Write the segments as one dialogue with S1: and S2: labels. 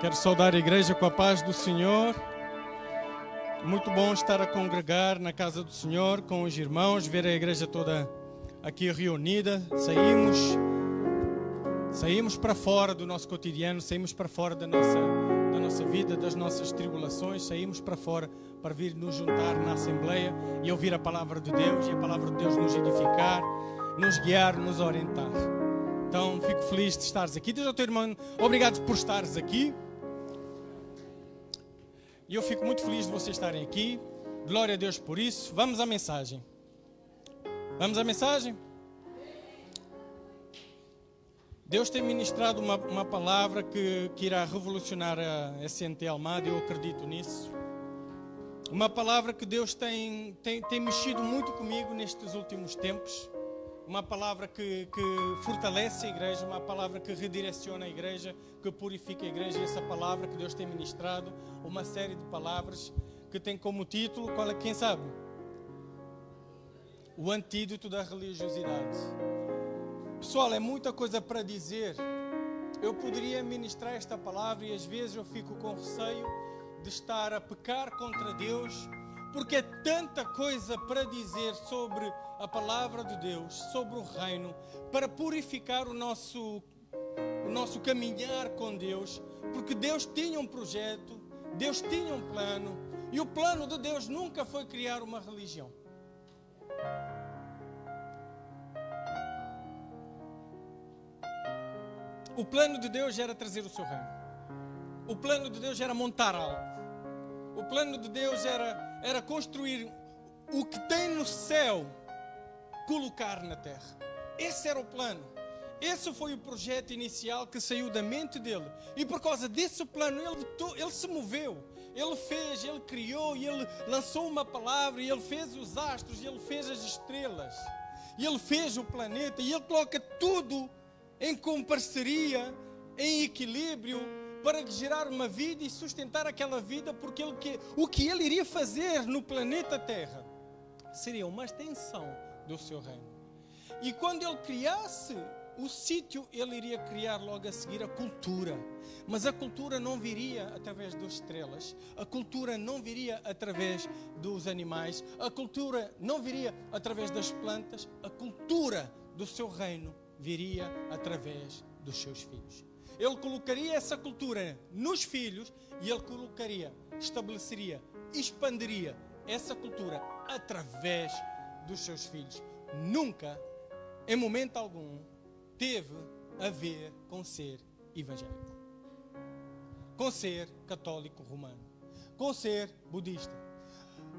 S1: Quero saudar a igreja com a paz do Senhor. Muito bom estar a congregar na casa do Senhor com os irmãos, ver a igreja toda aqui reunida. Saímos para fora do nosso cotidiano, saímos para fora da nossa vida, das nossas tribulações, saímos para fora para vir nos juntar na Assembleia e ouvir a palavra de Deus e a palavra de Deus nos edificar, nos guiar, nos orientar. Então, fico feliz de estares aqui. Diz ao teu irmão, obrigado por estares aqui. E eu fico muito feliz de vocês estarem aqui. Glória a Deus por isso. Vamos à mensagem. Vamos à mensagem? Deus tem ministrado uma palavra que irá revolucionar a SNT Almada. Eu acredito nisso. Uma palavra que Deus tem mexido muito comigo nestes últimos tempos. Uma palavra que fortalece a igreja, uma palavra que redireciona a igreja, que purifica a igreja. E essa palavra que Deus tem ministrado, uma série de palavras que tem como título, quem sabe? O antídoto da religiosidade. Pessoal, é muita coisa para dizer. Eu poderia ministrar esta palavra e às vezes eu fico com receio de estar a pecar contra Deus, porque é tanta coisa para dizer sobre a palavra de Deus, sobre o reino, para purificar o nosso caminhar com Deus, porque Deus tinha um projeto, Deus tinha um plano, e o plano de Deus nunca foi criar uma religião. O plano de Deus era trazer o seu reino. O plano de Deus era montar algo. O plano de Deus era construir o que tem no céu, colocar na terra. Esse era o plano. Esse foi o projeto inicial que saiu da mente dele. E por causa desse plano, ele se moveu. Ele fez, ele criou, e ele lançou uma palavra, e ele fez os astros, e ele fez as estrelas. E ele fez o planeta, e ele coloca tudo em parceria, em equilíbrio, para gerar uma vida e sustentar aquela vida, porque o que ele iria fazer no planeta Terra seria uma extensão do seu reino. E quando ele criasse o sítio, ele iria criar logo a seguir a cultura. Mas a cultura não viria através das estrelas, a cultura não viria através dos animais, a cultura não viria através das plantas, a cultura do seu reino viria através dos seus filhos. Ele colocaria essa cultura nos filhos e ele estabeleceria, expandiria essa cultura através dos seus filhos. Nunca, em momento algum, teve a ver com ser evangélico, com ser católico romano, com ser budista.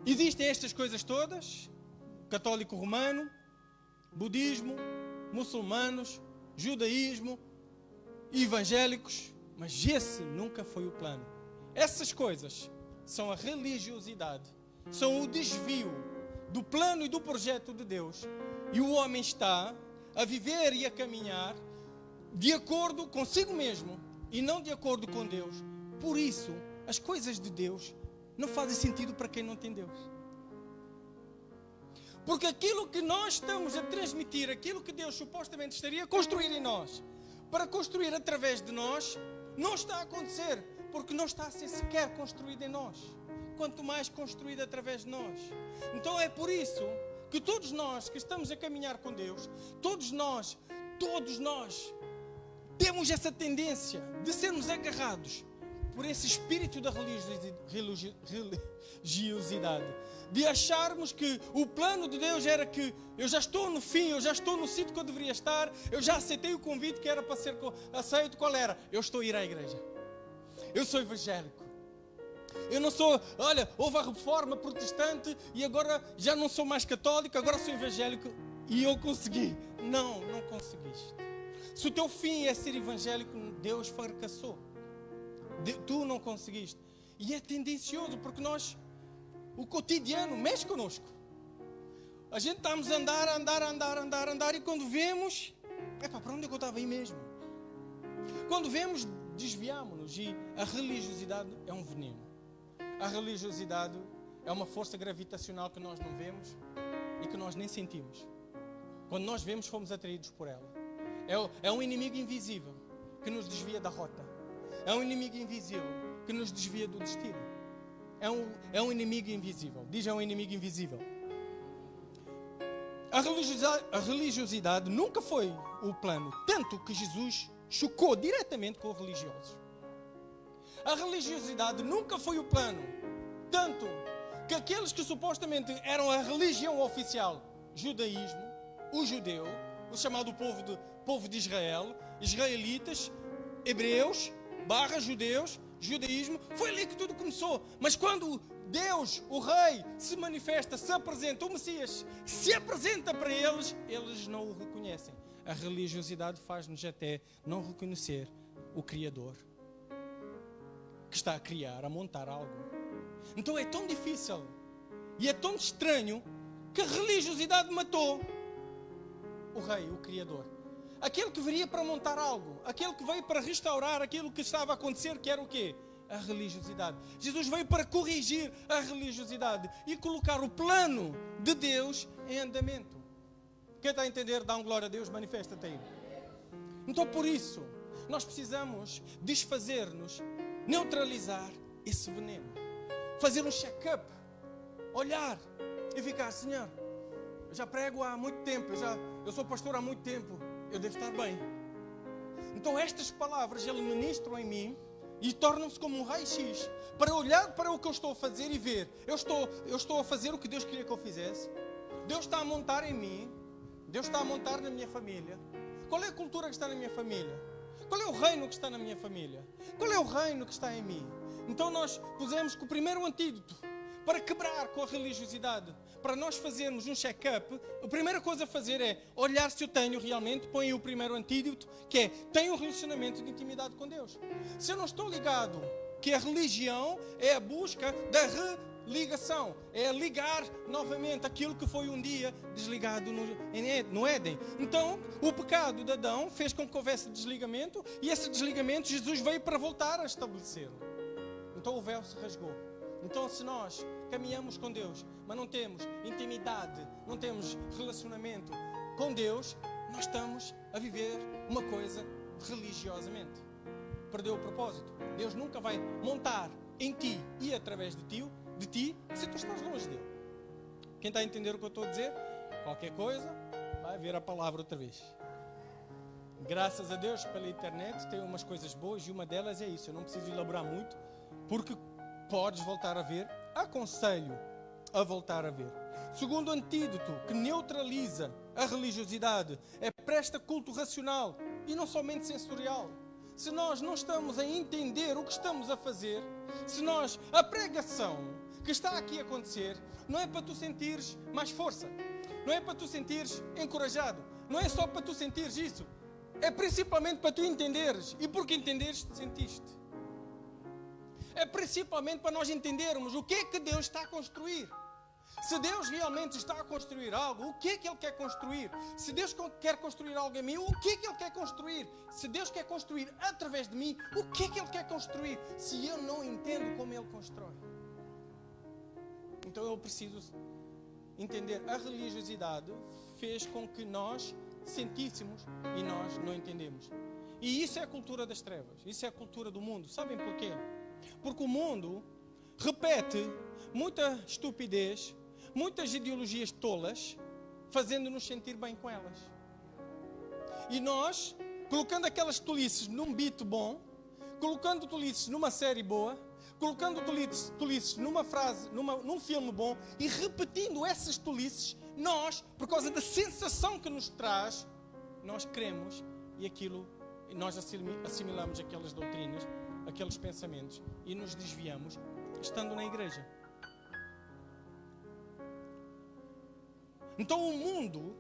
S1: Existem estas coisas todas: católico romano, budismo, muçulmanos, judaísmo, evangélicos, mas esse nunca foi o plano. Essas coisas são a religiosidade, são o desvio do plano e do projeto de Deus, e o homem está a viver e a caminhar de acordo consigo mesmo e não de acordo com Deus. Por isso, as coisas de Deus não fazem sentido para quem não tem Deus. Porque aquilo que nós estamos a transmitir, aquilo que Deus supostamente estaria a construir em nós, para construir através de nós, não está a acontecer, porque não está a ser sequer construído em nós, quanto mais construído através de nós. Então é por isso que todos nós que estamos a caminhar com Deus, todos nós temos essa tendência de sermos agarrados por esse espírito da religiosidade, de acharmos que o plano de Deus era que eu já estou no fim, eu já estou no sítio que eu deveria estar, eu já aceitei o convite que era para ser aceito. Qual era? Eu estou a ir à igreja, eu sou evangélico, eu não sou, olha, houve a reforma protestante e agora já não sou mais católico, agora sou evangélico e eu consegui. Não conseguiste. Se o teu fim é ser evangélico, Deus fracassou. Tu não conseguiste. E é tendencioso, porque o cotidiano mexe connosco. A gente estamos a andar, e quando vemos, para onde é que eu estava aí mesmo? Quando vemos, desviámos-nos, e a religiosidade é um veneno. A religiosidade é uma força gravitacional que nós não vemos e que nós nem sentimos. Quando nós vemos, fomos atraídos por ela. É um inimigo invisível que nos desvia da rota. É um inimigo invisível que nos desvia do destino. É um inimigo invisível. Diz, é um inimigo invisível. A religiosidade nunca foi o plano, tanto que Jesus chocou diretamente com os religiosos. A religiosidade nunca foi o plano, tanto que aqueles que supostamente eram a religião oficial, judaísmo, o judeu, o chamado povo de Israel, israelitas, hebreus, judeus, judaísmo, foi ali que tudo começou. Mas quando Deus, o Rei, se manifesta, se apresenta, o Messias se apresenta para eles, eles não o reconhecem. A religiosidade faz-nos até não reconhecer o Criador que está a criar, a montar algo. Então é tão difícil e é tão estranho que a religiosidade matou o Rei, o Criador. Aquele que viria para montar algo, aquele que veio para restaurar aquilo que estava a acontecer, que era o quê? A religiosidade. Jesus veio para corrigir a religiosidade e colocar o plano de Deus em andamento. Quem está a entender, dá um glória a Deus, manifesta-te aí. Então por isso, nós precisamos desfazer-nos, neutralizar esse veneno. Fazer um check-up, olhar e ficar, Senhor, eu já prego há muito tempo, eu sou pastor há muito tempo, eu devo estar bem. Então estas palavras, Ele ministram em mim e tornam-se como um raio-x para olhar para o que eu estou a fazer e ver, eu estou a fazer o que Deus queria que eu fizesse. Deus está a montar em mim, Deus está a montar na minha família. Qual é a cultura que está na minha família? Qual é o reino que está na minha família? Qual é o reino que está em mim? Então nós pusemos que o primeiro antídoto para quebrar com a religiosidade, para nós fazermos um check-up, a primeira coisa a fazer é olhar se eu tenho realmente, põe o primeiro antídoto, que é, tenho um relacionamento de intimidade com Deus. Se eu não estou ligado, que a religião é a busca da religação, é ligar novamente aquilo que foi um dia desligado no Éden. Então, o pecado de Adão fez com que houvesse desligamento, e esse desligamento Jesus veio para voltar a estabelecê-lo. Então o véu se rasgou. Então, se nós caminhamos com Deus, mas não temos intimidade, não temos relacionamento com Deus, nós estamos a viver uma coisa religiosamente. Perdeu o propósito. Deus nunca vai montar em ti e através de ti, se tu estás longe dele. Quem está a entender o que eu estou a dizer? Qualquer coisa, vai ver a palavra outra vez. Graças a Deus pela internet tem umas coisas boas e uma delas é isso. Eu não preciso elaborar muito, porque podes voltar a ver, aconselho a voltar a ver. Segundo antídoto que neutraliza a religiosidade é presta culto racional e não somente sensorial. Se nós não estamos a entender o que estamos a fazer, se nós, a pregação que está aqui a acontecer, não é para tu sentires mais força, não é para tu sentires encorajado, não é só para tu sentires isso, é principalmente para tu entenderes, e porque entenderes te sentiste. É principalmente para nós entendermos o que é que Deus está a construir. Se Deus realmente está a construir algo, o que é que Ele quer construir? Se Deus quer construir algo em mim, o que é que Ele quer construir? Se Deus quer construir através de mim, o que é que Ele quer construir? Se eu não entendo como Ele constrói. Então eu preciso entender. A religiosidade fez com que nós sentíssemos e nós não entendemos. E isso é a cultura das trevas. Isso é a cultura do mundo. Sabem porquê? Porque o mundo repete muita estupidez, muitas ideologias tolas, fazendo-nos sentir bem com elas. E nós, colocando aquelas tolices num beat bom, colocando tolices numa série boa, colocando tolices numa frase, num filme bom, e repetindo essas tolices, nós, por causa da sensação que nos traz, nós queremos e nós assimilamos aquelas doutrinas, aqueles pensamentos, e nos desviamos estando na igreja. Então o mundo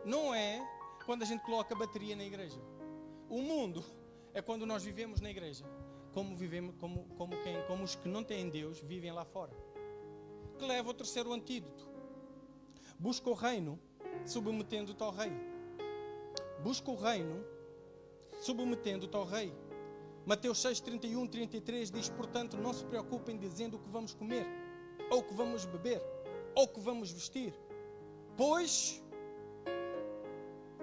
S1: não é quando a gente coloca bateria na igreja. O mundo é quando nós vivemos na igreja, como os que não têm Deus vivem lá fora. Que leva ao terceiro antídoto. Busca o reino submetendo-te ao rei. Busca o reino submetendo-te ao rei. Mateus 6, 31, 33 diz, portanto, não se preocupem dizendo o que vamos comer, ou o que vamos beber, ou o que vamos vestir, pois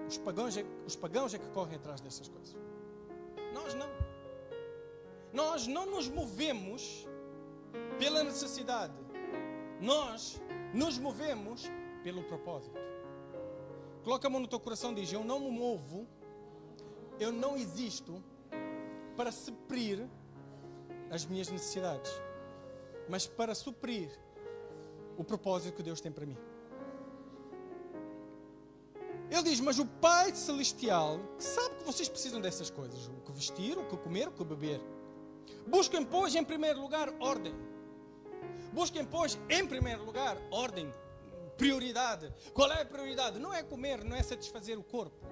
S1: os pagãos é que correm atrás dessas coisas. Nós não. Nós não nos movemos pela necessidade. Nós nos movemos pelo propósito. Coloca a mão no teu coração e diz: eu não me movo, eu não existo para suprir as minhas necessidades, mas para suprir o propósito que Deus tem para mim. Ele diz: mas o Pai Celestial sabe que vocês precisam dessas coisas: o que vestir, o que comer, o que beber. Busquem, pois, em primeiro lugar, ordem. Busquem, pois, em primeiro lugar, ordem, prioridade. Qual é a prioridade? Não é comer, não é satisfazer o corpo.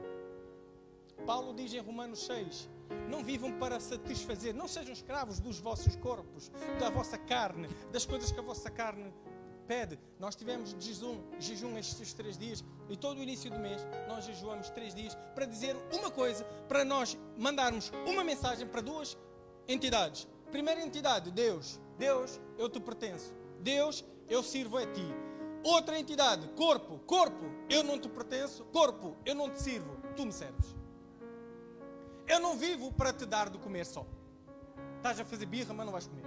S1: Paulo diz em Romanos 6, não vivam para satisfazer, não sejam escravos dos vossos corpos, da vossa carne, das coisas que a vossa carne pede. Nós tivemos jejum estes 3 dias e todo o início do mês nós jejuamos 3 dias para dizer uma coisa, para nós mandarmos uma mensagem para 2 entidades. Primeira entidade, Deus. Deus, eu te pertenço. Deus, eu sirvo a ti. Outra entidade, corpo. Corpo, eu não te pertenço. Corpo, eu não te sirvo. Tu me serves. Eu não vivo para te dar de comer só. Estás a fazer birra, mas não vais comer.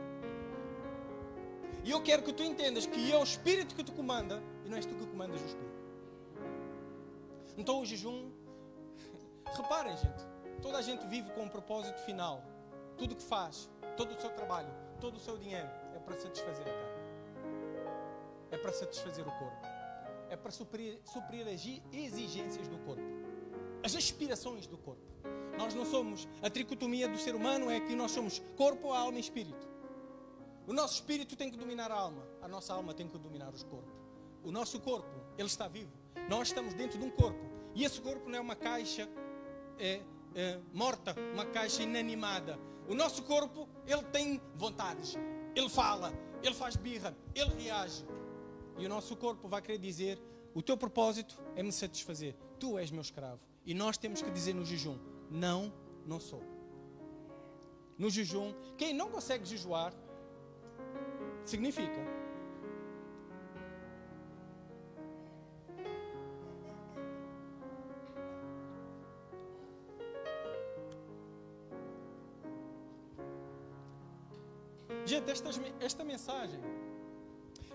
S1: E eu quero que tu entendas que é o Espírito que te comanda e não és tu que comandas o Espírito. Então o jejum, reparem, gente, toda a gente vive com um propósito final. Tudo o que faz, todo o seu trabalho, todo o seu dinheiro é para satisfazer a carne. É para satisfazer o corpo. É para suprir as exigências do corpo. As aspirações do corpo. Nós não somos, a tricotomia do ser humano é que nós somos corpo, alma e espírito. O nosso espírito tem que dominar a alma. A nossa alma tem que dominar o corpo. O nosso corpo, ele está vivo. Nós estamos dentro de um corpo. E esse corpo não é uma caixa morta, uma caixa inanimada. O nosso corpo, ele tem vontades. Ele fala, ele faz birra, ele reage. E o nosso corpo vai querer dizer: o teu propósito é me satisfazer. Tu és meu escravo. E nós temos que dizer no jejum: não, não sou. No jejum, quem não consegue jejuar, significa gente, esta mensagem,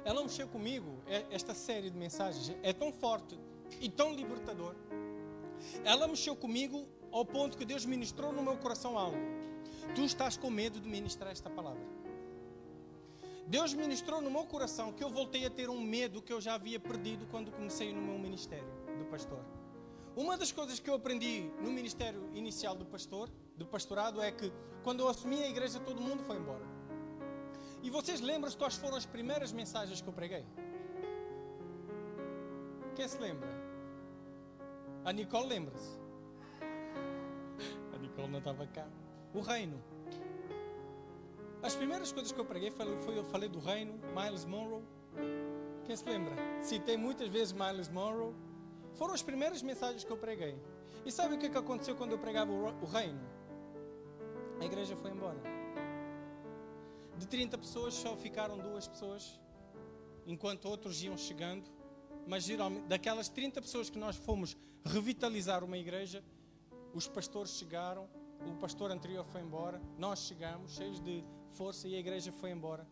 S1: ela mexeu comigo. Esta série de mensagens é tão forte e tão libertador. Ela mexeu comigo ao ponto que Deus ministrou no meu coração algo. Tu estás com medo de ministrar esta palavra. Deus ministrou no meu coração que eu voltei a ter um medo que eu já havia perdido quando comecei no meu ministério de pastor. Uma das coisas que eu aprendi no ministério inicial do pastorado, é que quando eu assumi a igreja, todo mundo foi embora. E vocês lembram-se quais foram as primeiras mensagens que eu preguei? Quem se lembra? A Nicole lembra-se. A Nicole não estava cá. O reino. As primeiras coisas que eu preguei eu falei do reino, Myles Munroe. Quem se lembra? Citei muitas vezes Myles Munroe. Foram as primeiras mensagens que eu preguei. E sabe o que aconteceu quando eu pregava o reino? A igreja foi embora. De 30 pessoas só ficaram 2 pessoas, enquanto outros iam chegando. Mas geralmente, daquelas 30 pessoas que nós fomos revitalizar uma igreja, os pastores chegaram, o pastor anterior foi embora, nós chegamos cheios de força e a igreja foi embora.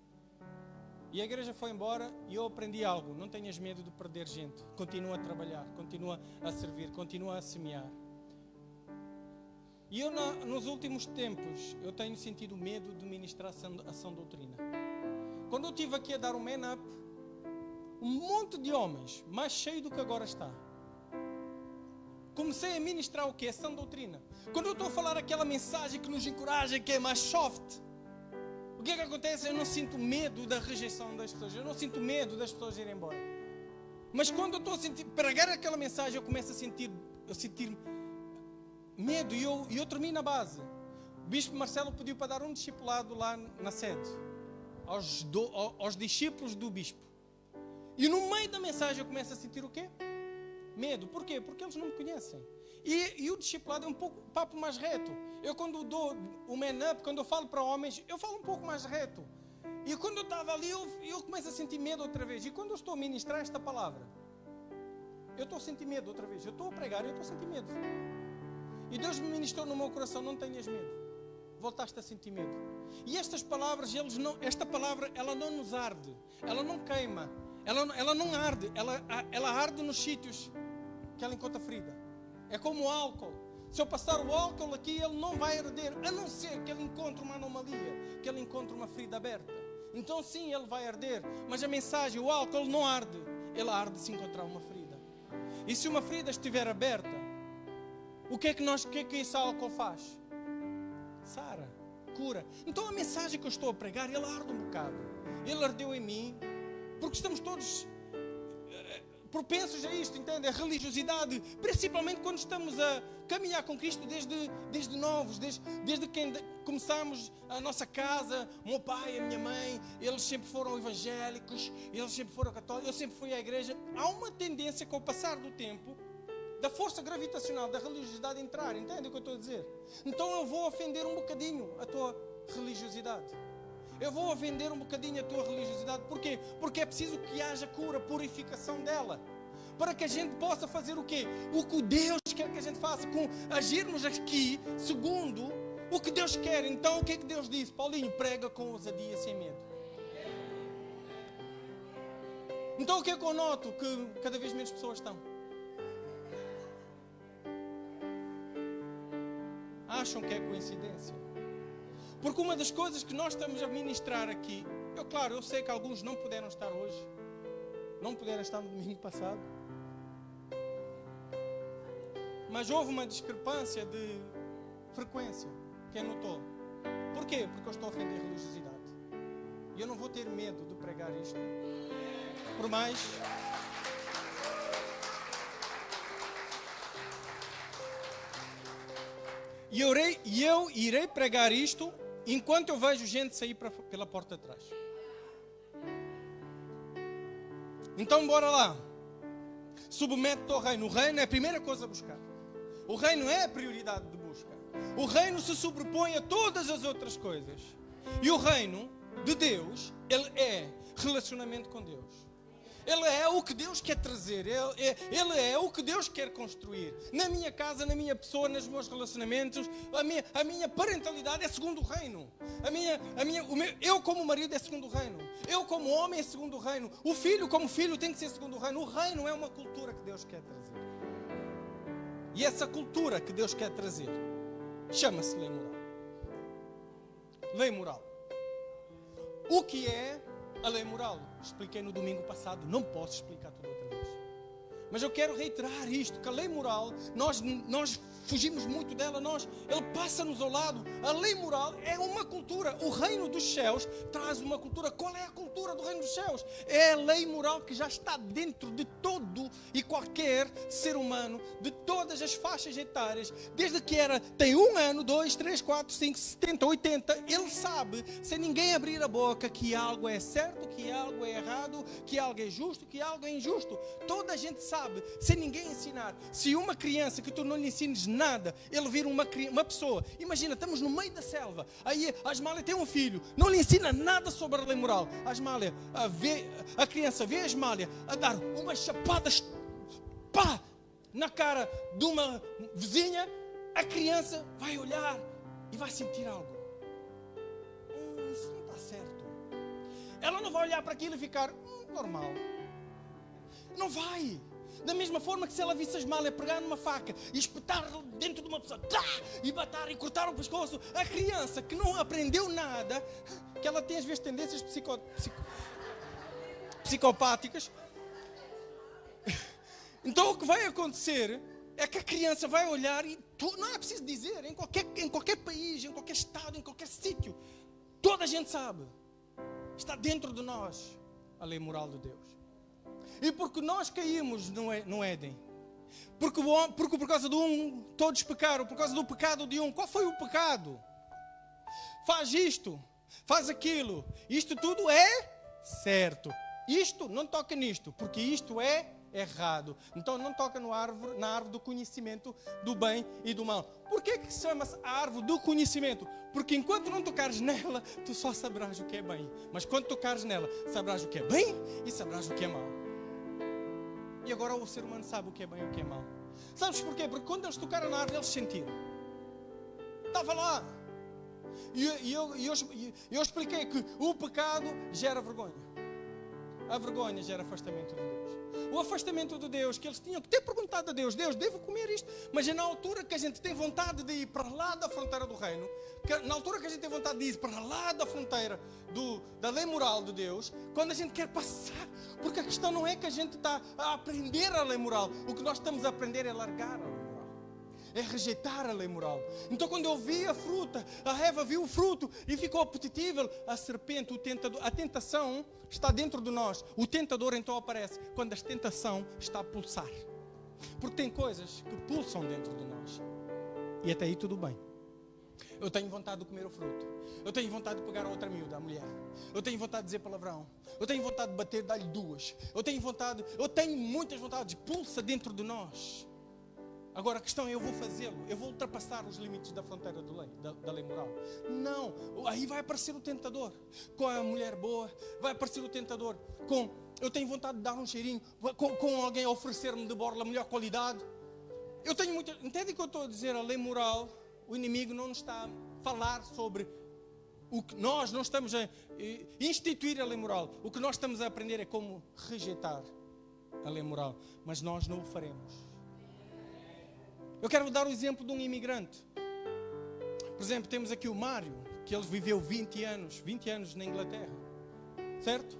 S1: E a igreja foi embora e eu aprendi algo: não tenhas medo de perder gente. Continua a trabalhar, continua a servir, continua a semear. E eu nos últimos tempos eu tenho sentido medo de ministrar a sã doutrina. Quando eu estive aqui a dar um man-up, um monte de homens, mais cheio do que agora está, comecei a ministrar o quê? A sã doutrina. Quando eu estou a falar aquela mensagem que nos encoraja, que é mais soft, o que é que acontece? Eu não sinto medo da rejeição das pessoas, eu não sinto medo das pessoas irem embora. Mas quando eu estou a pregar aquela mensagem, eu começo a sentir medo e eu termino a base. O Bispo Marcelo pediu para dar um discipulado lá na sede, aos discípulos do Bispo. E no meio da mensagem eu começo a sentir o quê? Medo. Porquê? Porque eles não me conhecem. E o discipulado é um pouco papo mais reto. Eu quando dou o man-up, quando eu falo para homens, eu falo um pouco mais reto. E quando eu estava ali, eu começo a sentir medo outra vez. E quando eu estou a ministrar esta palavra, eu estou a sentir medo outra vez. Eu estou a pregar e eu estou a sentir medo. E Deus me ministrou no meu coração: não tenhas medo. Voltaste a sentir medo. E estas palavras, esta palavra, ela não nos arde, ela não queima, ela não arde, ela arde nos sítios que ela encontra ferida. É como o álcool. Se eu passar o álcool aqui, ele não vai arder, a não ser que ele encontre uma anomalia, que ele encontre uma ferida aberta. Então sim, ele vai arder, mas a mensagem, o álcool não arde, ele arde se encontrar uma ferida. E se uma ferida estiver aberta, o que é que esse álcool faz? Sara, cura. Então a mensagem que eu estou a pregar, ele arde um bocado. Ele ardeu em mim, porque estamos todos propensos a isto, entende? A religiosidade, principalmente quando estamos a caminhar com Cristo desde novos, desde que começamos a nossa casa. O meu pai, a minha mãe, eles sempre foram evangélicos, eles sempre foram católicos, eu sempre fui à igreja. Há uma tendência com o passar do tempo, da força gravitacional, da religiosidade entrar, entende o que eu estou a dizer? Então eu vou ofender um bocadinho a tua religiosidade. Eu vou ofender um bocadinho a tua religiosidade. Porquê? Porque é preciso que haja cura, purificação dela. Para que a gente possa fazer o quê? O que Deus quer que a gente faça, com agirmos aqui segundo o que Deus quer. Então o que é que Deus disse? Paulinho, prega com ousadia, sem medo. Então o que é que eu noto? Que cada vez menos pessoas estão. Acham que é coincidência? Porque uma das coisas que nós estamos a ministrar aqui, eu sei que alguns não puderam estar hoje, não puderam estar no domingo passado, mas houve uma discrepância de frequência. Quem notou? Porquê? Porque eu estou a ofender a religiosidade. E eu não vou ter medo de pregar isto. Por mais... E eu irei pregar isto enquanto eu vejo gente sair pela porta de trás. Então bora lá. Submete-te ao reino. O reino é a primeira coisa a buscar. O reino é a prioridade de busca. O reino se sobrepõe a todas as outras coisas. E o reino de Deus, ele é relacionamento com Deus. Ele é o que Deus quer trazer. Ele é o que Deus quer construir. Na minha casa, na minha pessoa, nos meus relacionamentos. A minha parentalidade é segundo o reino. Eu como marido é segundo o reino. Eu como homem é segundo o reino. O filho como filho tem que ser segundo o reino. O reino é uma cultura que Deus quer trazer. E essa cultura que Deus quer trazer chama-se lei moral. Lei moral. O que é a lei moral? Expliquei no domingo passado, não posso explicar tudo outra vez. Mas eu quero reiterar isto, que a lei moral, nós fugimos muito dela, ele passa-nos ao lado. A lei moral é uma cultura. O reino dos céus traz uma cultura. Qual é a cultura do reino dos céus? É a lei moral que já está dentro de todo e qualquer ser humano, de todas as faixas etárias, desde que tem 1 ano, 2, 3, 4, 5, 70, 80, ele sabe, sem ninguém abrir a boca, que algo é certo, que algo é errado, que algo é justo, que algo é injusto. Toda a gente sabe, sem ninguém ensinar. Se uma criança que tu não lhe ensines nada, ele vira uma pessoa. Imagina, estamos no meio da selva, aí a Asmália tem um filho, não lhe ensina nada sobre a lei moral. A criança vê a Asmália a dar umas chapadas na cara de uma vizinha, a criança vai olhar e vai sentir algo. Isso não está certo. Ela não vai olhar para aquilo e ficar normal. Não vai. Da mesma forma que se ela visse a Asmália pegar numa faca e espetar dentro de uma pessoa, e matar e cortar o pescoço, a criança que não aprendeu nada, que ela tem às vezes tendências psicopáticas, então o que vai acontecer é que a criança vai olhar e não é preciso dizer, em qualquer país, em qualquer estado, em qualquer sítio, toda a gente sabe, está dentro de nós a lei moral de Deus. E porque nós caímos no Éden, porque por causa de um todos pecaram, por causa do pecado de um, qual foi o pecado? Faz isto, faz aquilo, isto tudo é certo, isto não toca nisto, porque isto é errado. Então não toca na árvore do conhecimento do bem e do mal. Por que se chama-se a árvore do conhecimento? Porque enquanto não tocares nela, tu só saberás o que é bem. Mas quando tocares nela, saberás o que é bem e saberás o que é mal. E agora o ser humano sabe o que é bem e o que é mal. Sabes porquê? Porque quando eles tocaram na árvore, eles sentiram. Estava lá. E eu expliquei que o pecado gera vergonha. A vergonha gera afastamento de Deus. O afastamento de Deus, que eles tinham que ter perguntado a Deus: Deus, devo comer isto? Mas é na altura que a gente tem vontade de ir para lá da fronteira do reino, na altura que a gente tem vontade de ir para lá da fronteira da lei moral de Deus, quando a gente quer passar, porque a questão não é que a gente está a aprender a lei moral, o que nós estamos a aprender é largar a lei moral. É rejeitar a lei moral. Então quando eu vi a fruta, a Eva viu o fruto e ficou apetecível. A serpente, o tentador, a tentação está dentro de nós. O tentador então aparece quando a tentação está a pulsar. Porque tem coisas que pulsam dentro de nós. E até aí tudo bem. Eu tenho vontade de comer o fruto. Eu tenho vontade de pegar a outra miúda, a mulher. Eu tenho vontade de dizer palavrão. Eu tenho vontade de bater, dar-lhe duas. Eu tenho muitas vontades. Pulsa dentro de nós. Agora a questão é: eu vou fazê-lo, eu vou ultrapassar os limites da fronteira da lei moral? Não, aí vai aparecer o tentador com a mulher boa, vai aparecer o tentador com: eu tenho vontade de dar um cheirinho, com alguém a oferecer-me de borla a melhor qualidade. Eu tenho muito. Entende o que eu estou a dizer? A lei moral, o inimigo não nos está a falar sobre o que nós não estamos a instituir a lei moral. O que nós estamos a aprender é como rejeitar a lei moral, mas nós não o faremos. Eu quero dar o exemplo de um imigrante. Por exemplo, temos aqui o Mário, que ele viveu 20 anos na Inglaterra. Certo?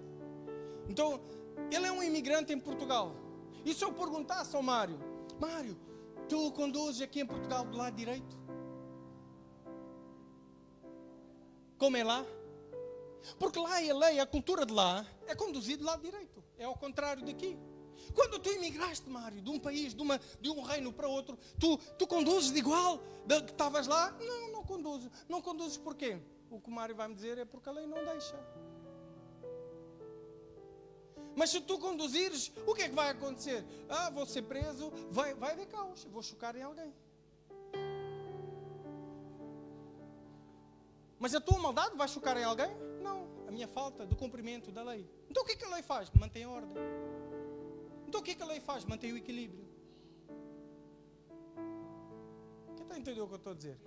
S1: Então, ele é um imigrante em Portugal. E se eu perguntasse ao Mário: Mário, tu conduzes aqui em Portugal do lado direito? Como é lá? Porque lá a lei, a cultura de lá, é conduzida do lado direito. É ao contrário daqui. Quando tu imigraste, Mário, de um país, de um reino para outro, tu conduzes de igual da que estavas lá? Não conduzes. Não conduzes porquê? O que o Mário vai me dizer é porque a lei não deixa. Mas se tu conduzires, o que é que vai acontecer? Vou ser preso, vai haver caos, vou chocar em alguém. Mas a tua maldade vai chocar em alguém? Não, a minha falta de cumprimento da lei. Então o que é que a lei faz? Mantém a ordem. Então o que é que a lei faz? Mantém o equilíbrio. Quem está a entender o que eu estou a dizer?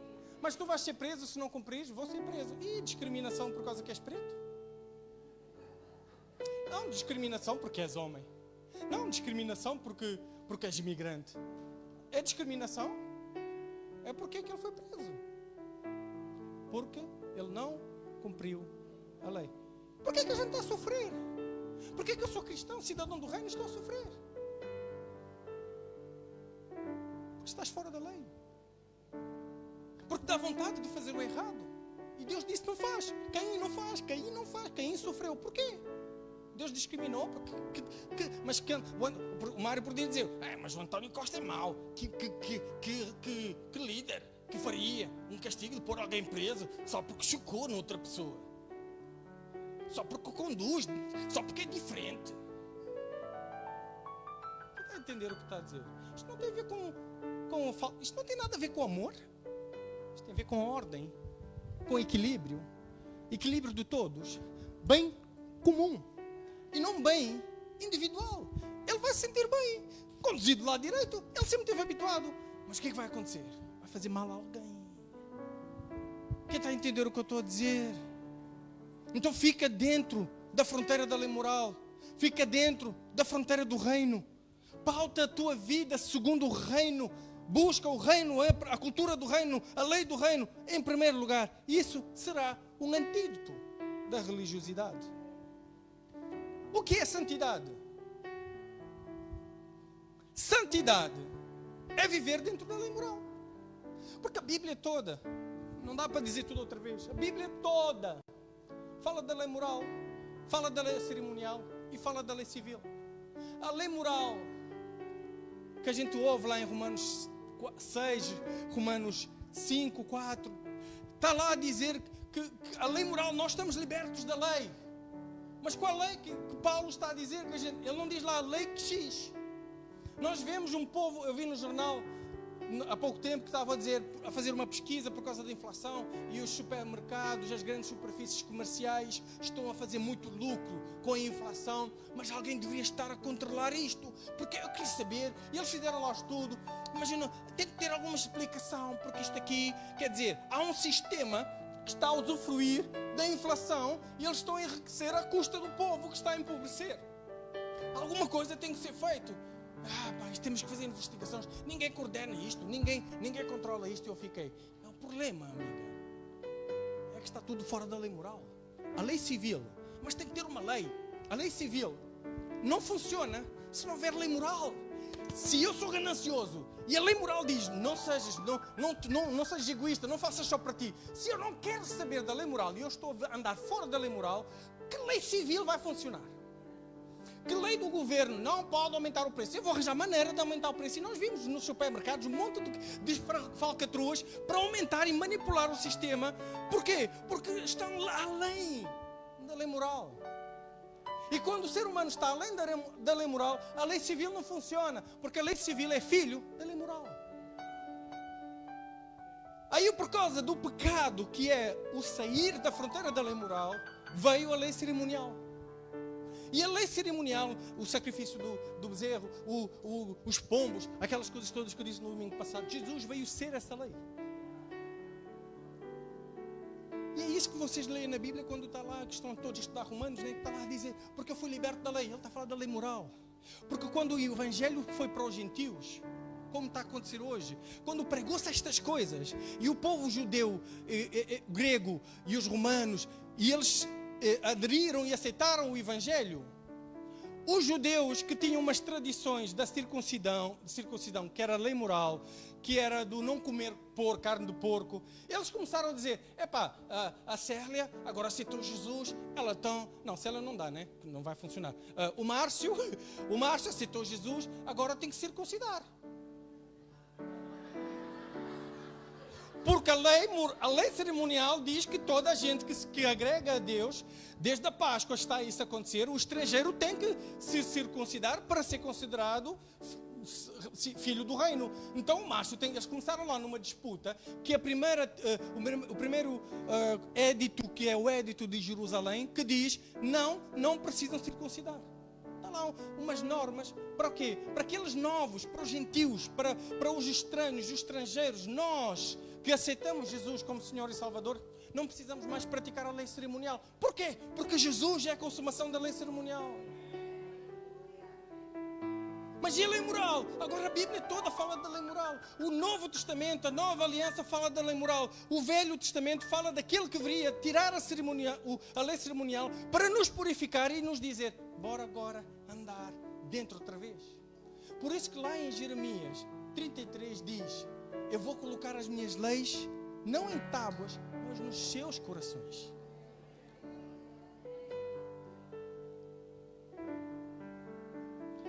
S1: Mas tu vais ser preso se não cumprires? Vou ser preso. E discriminação por causa que és preto? Não discriminação porque és homem. Não discriminação porque és imigrante. É discriminação? É porque é que ele foi preso. Porque ele não cumpriu a lei. Por que é que a gente está a sofrer? Por que é que eu sou cristão, cidadão do reino, estou a sofrer? Porque estás fora da lei. Porque dá vontade de fazer o errado. E Deus disse: não faz. Caim não faz. Caim não faz. Caim sofreu. Porquê? Deus discriminou. Mas o Mário podia dizer: mas o António Costa é mau. Que líder que faria um castigo de pôr alguém preso só porque chocou noutra pessoa? Só porque conduz, só porque é diferente. Você está a entender o que está a dizer? Isto não tem a ver isto não tem nada a ver com amor. Isto tem a ver com ordem, com equilíbrio. Equilíbrio de todos. Bem comum. E não bem individual. Ele vai se sentir bem. Conduzido do lado direito, ele sempre esteve habituado. Mas o que é que vai acontecer? Vai fazer mal a alguém. Quem está a entender o que eu estou a dizer? Então fica dentro da fronteira da lei moral. Fica dentro da fronteira do reino. Pauta a tua vida segundo o reino. Busca o reino, a cultura do reino, a lei do reino em primeiro lugar. Isso será um antídoto da religiosidade. O que é santidade? Santidade é viver dentro da lei moral. Porque a Bíblia toda, não dá para dizer tudo outra vez, a Bíblia toda fala da lei moral, fala da lei cerimonial e fala da lei civil. A lei moral que a gente ouve lá em Romanos 6, Romanos 5, 4, está lá a dizer que a lei moral, nós estamos libertos da lei. Mas qual lei que Paulo está a dizer? Que ele não diz lá a lei que X. Nós vemos um povo, eu vi no jornal há pouco tempo que estava a fazer uma pesquisa por causa da inflação e os supermercados, as grandes superfícies comerciais estão a fazer muito lucro com a inflação, mas alguém deveria estar a controlar isto, porque eu quis saber, e eles fizeram lá o estudo, imagina, tem que ter alguma explicação, porque isto aqui, quer dizer, há um sistema que está a usufruir da inflação e eles estão a enriquecer à custa do povo que está a empobrecer. Alguma coisa tem que ser feito. Temos que fazer investigações. Ninguém coordena isto, ninguém controla isto. Eu fiquei, é o problema, amiga. É que está tudo fora da lei moral. A lei civil, mas tem que ter uma lei. A lei civil não funciona se não houver lei moral. Se eu sou ganancioso e a lei moral diz não sejas egoísta, não faças só para ti. Se eu não quero saber da lei moral e eu estou a andar fora da lei moral, que lei civil vai funcionar? Que lei do governo não pode aumentar o preço? Eu vou arranjar maneira de aumentar o preço. E nós vimos nos supermercados um monte de falcatruas para aumentar e manipular o sistema. Porquê? Porque estão além da lei moral. E quando o ser humano está além da lei moral, a lei civil não funciona. Porque a lei civil é filho da lei moral. Aí, por causa do pecado, que é o sair da fronteira da lei moral, veio a lei cerimonial. E a lei cerimonial, o sacrifício do bezerro, os pombos, aquelas coisas todas que eu disse no domingo passado, Jesus veio ser essa lei. E é isso que vocês leem na Bíblia quando está lá, que estão todos a estudar Romanos, né, que está lá a dizer, porque eu fui liberto da lei. Ele está a falar da lei moral. Porque quando o Evangelho foi para os gentios, como está a acontecer hoje, quando pregou-se estas coisas, e o povo judeu, grego e os romanos, e eles aderiram e aceitaram o Evangelho, os judeus que tinham umas tradições da circuncidão, que era a lei moral, que era do não comer carne de porco, eles começaram a dizer, a Célia agora aceitou Jesus, ela tão... Não, Célia não dá, né? Não vai funcionar. O Márcio aceitou Jesus, agora tem que circuncidar. Porque a lei cerimonial diz que toda a gente que agrega a Deus, desde a Páscoa está isso a acontecer, o estrangeiro tem que se circuncidar para ser considerado filho do reino. Então o Márcio eles começaram lá numa disputa, que o primeiro édito, que é o édito de Jerusalém, que diz, não precisam circuncidar. Está lá umas normas, para o quê? Para aqueles novos, para os gentios, para os estranhos, os estrangeiros, nós que aceitamos Jesus como Senhor e Salvador, não precisamos mais praticar a lei cerimonial. Porquê? Porque Jesus é a consumação da lei cerimonial. Mas e a lei moral? Agora a Bíblia toda fala da lei moral. O Novo Testamento, a Nova Aliança fala da lei moral. O Velho Testamento fala daquele que viria tirar a lei cerimonial para nos purificar e nos dizer, bora agora andar dentro outra vez. Por isso que lá em Jeremias 33 diz, eu vou colocar as minhas leis, não em tábuas, mas nos seus corações.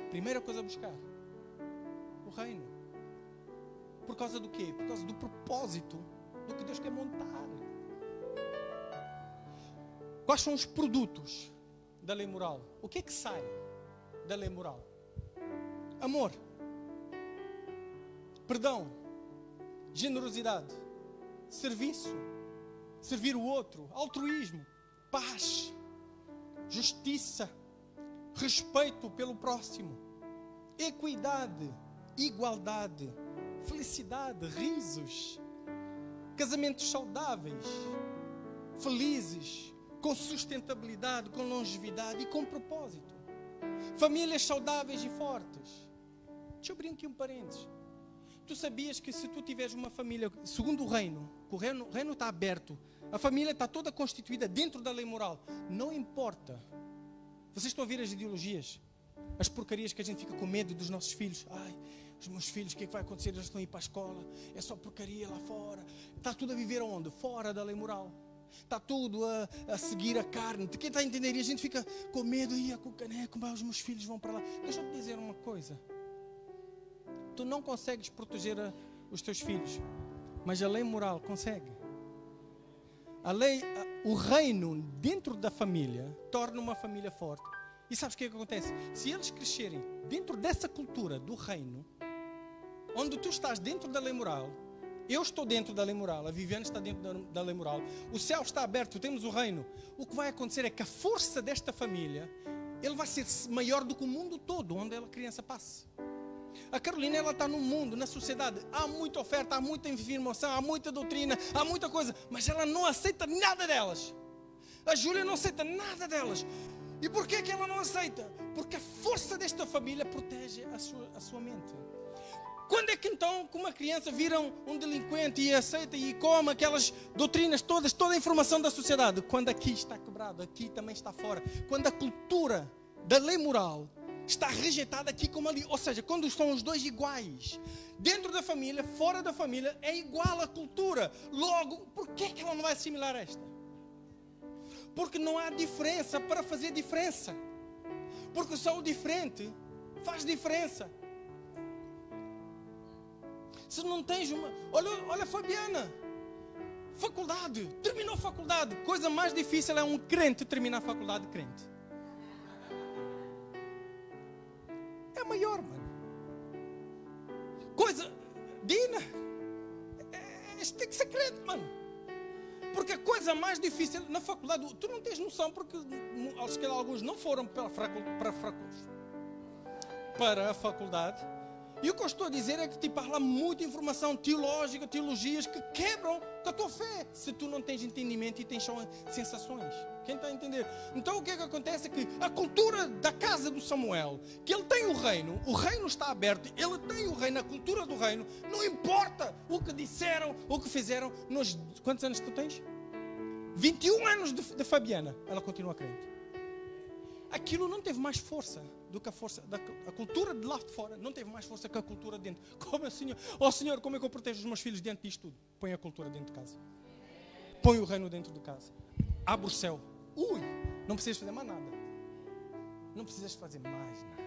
S1: Primeira coisa a buscar, o reino. Por causa do quê? Por causa do propósito do que Deus quer montar. Quais são os produtos da lei moral? O que é que sai da lei moral? Amor, perdão, generosidade, serviço, servir o outro, altruísmo, paz, justiça, respeito pelo próximo, equidade, igualdade, felicidade, risos, casamentos saudáveis, felizes, com sustentabilidade, com longevidade e com propósito, famílias saudáveis e fortes. Deixa eu abrir aqui um parênteses. Tu sabias que se tu tiveres uma família segundo o reino está aberto, a família está toda constituída dentro da lei moral, não importa. Vocês estão a ver as ideologias, as porcarias que a gente fica com medo dos nossos filhos. Ai, os meus filhos, o que é que vai acontecer? Eles estão a ir para a escola, é só porcaria lá fora. Está tudo a viver onde? Fora da lei moral. Está tudo a seguir a carne. Quem está a entender? E a gente fica com medo, com o caneco, os meus filhos vão para lá. Deixa eu te dizer uma coisa. Tu não consegues proteger os teus filhos, mas a lei moral consegue. O reino dentro da família torna uma família forte. E sabes o que é que acontece? Se eles crescerem dentro dessa cultura do reino, onde tu estás dentro da lei moral, eu estou dentro da lei moral, a Viviane está dentro da lei moral, o céu está aberto, temos o reino, o que vai acontecer é que a força desta família, ele vai ser maior do que o mundo todo, onde a criança passa. A Carolina, ela está no mundo, na sociedade. Há muita oferta, há muita informação, há muita doutrina, há muita coisa. Mas ela não aceita nada delas. A Júlia não aceita nada delas. E por que ela não aceita? Porque a força desta família protege a sua mente. Quando é que então, com uma criança, viram um delinquente e aceita e come aquelas doutrinas todas, toda a informação da sociedade? Quando aqui está quebrado, aqui também está fora. Quando a cultura da lei moral está rejeitada aqui como ali. Ou seja, quando são os dois iguais. Dentro da família, fora da família, é igual a cultura. Logo, por que ela não vai assimilar esta? Porque não há diferença para fazer diferença. Porque só o diferente faz diferença. Se não tens uma... Olha Fabiana. Faculdade. Terminou a faculdade. Coisa mais difícil é um crente terminar a faculdade crente. É a maior, mano. Coisa... Dina. Isto tem que ser crente, mano. Porque a coisa mais difícil na faculdade... Tu não tens noção porque... Se calhar alguns não foram para a faculdade. E o que eu estou a dizer é que tipo, há lá muita informação teológica, teologias que quebram com a tua fé. Se tu não tens entendimento e tens só sensações. Quem está a entender? Então o que é que acontece é que a cultura da casa do Samuel, que ele tem o reino está aberto, ele tem o reino, a cultura do reino, não importa o que disseram, o que fizeram. Quantos anos tu tens? 21 anos de Fabiana, ela continua crente. Aquilo não teve mais força do que a força a cultura de lá de fora não teve mais força que a cultura de dentro. Como assim? Senhor, como é que eu protejo os meus filhos dentro disto tudo? Põe a cultura dentro de casa. Põe o reino dentro de casa. Abre o céu. Não precisas fazer mais nada. Não precisas fazer mais nada.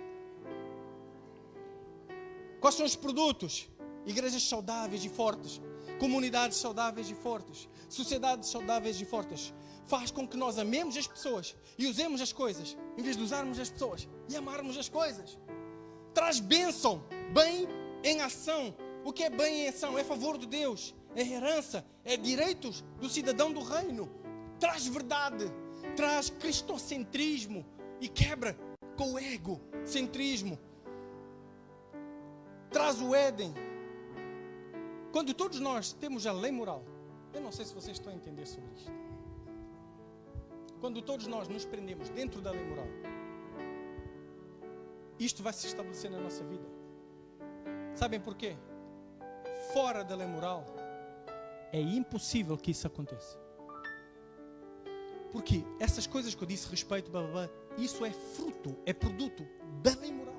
S1: Quais são os produtos? Igrejas saudáveis e fortes. Comunidades saudáveis e fortes. Sociedades saudáveis e fortes. Faz com que nós amemos as pessoas e usemos as coisas, em vez de usarmos as pessoas e amarmos as coisas. Traz bênção, bem em ação. O que é bem em ação? É favor de Deus, é herança, é direitos do cidadão do reino. Traz verdade, traz cristocentrismo e quebra com o egocentrismo. Traz o Éden. Quando todos nós temos a lei moral, eu não sei se vocês estão a entender sobre isto. Quando todos nós nos prendemos dentro da lei moral, isto vai se estabelecer na nossa vida. Sabem porquê? Fora da lei moral, é impossível que isso aconteça. Porque essas coisas que eu disse, respeito, blá, blá, blá, isso é fruto, é produto da lei moral.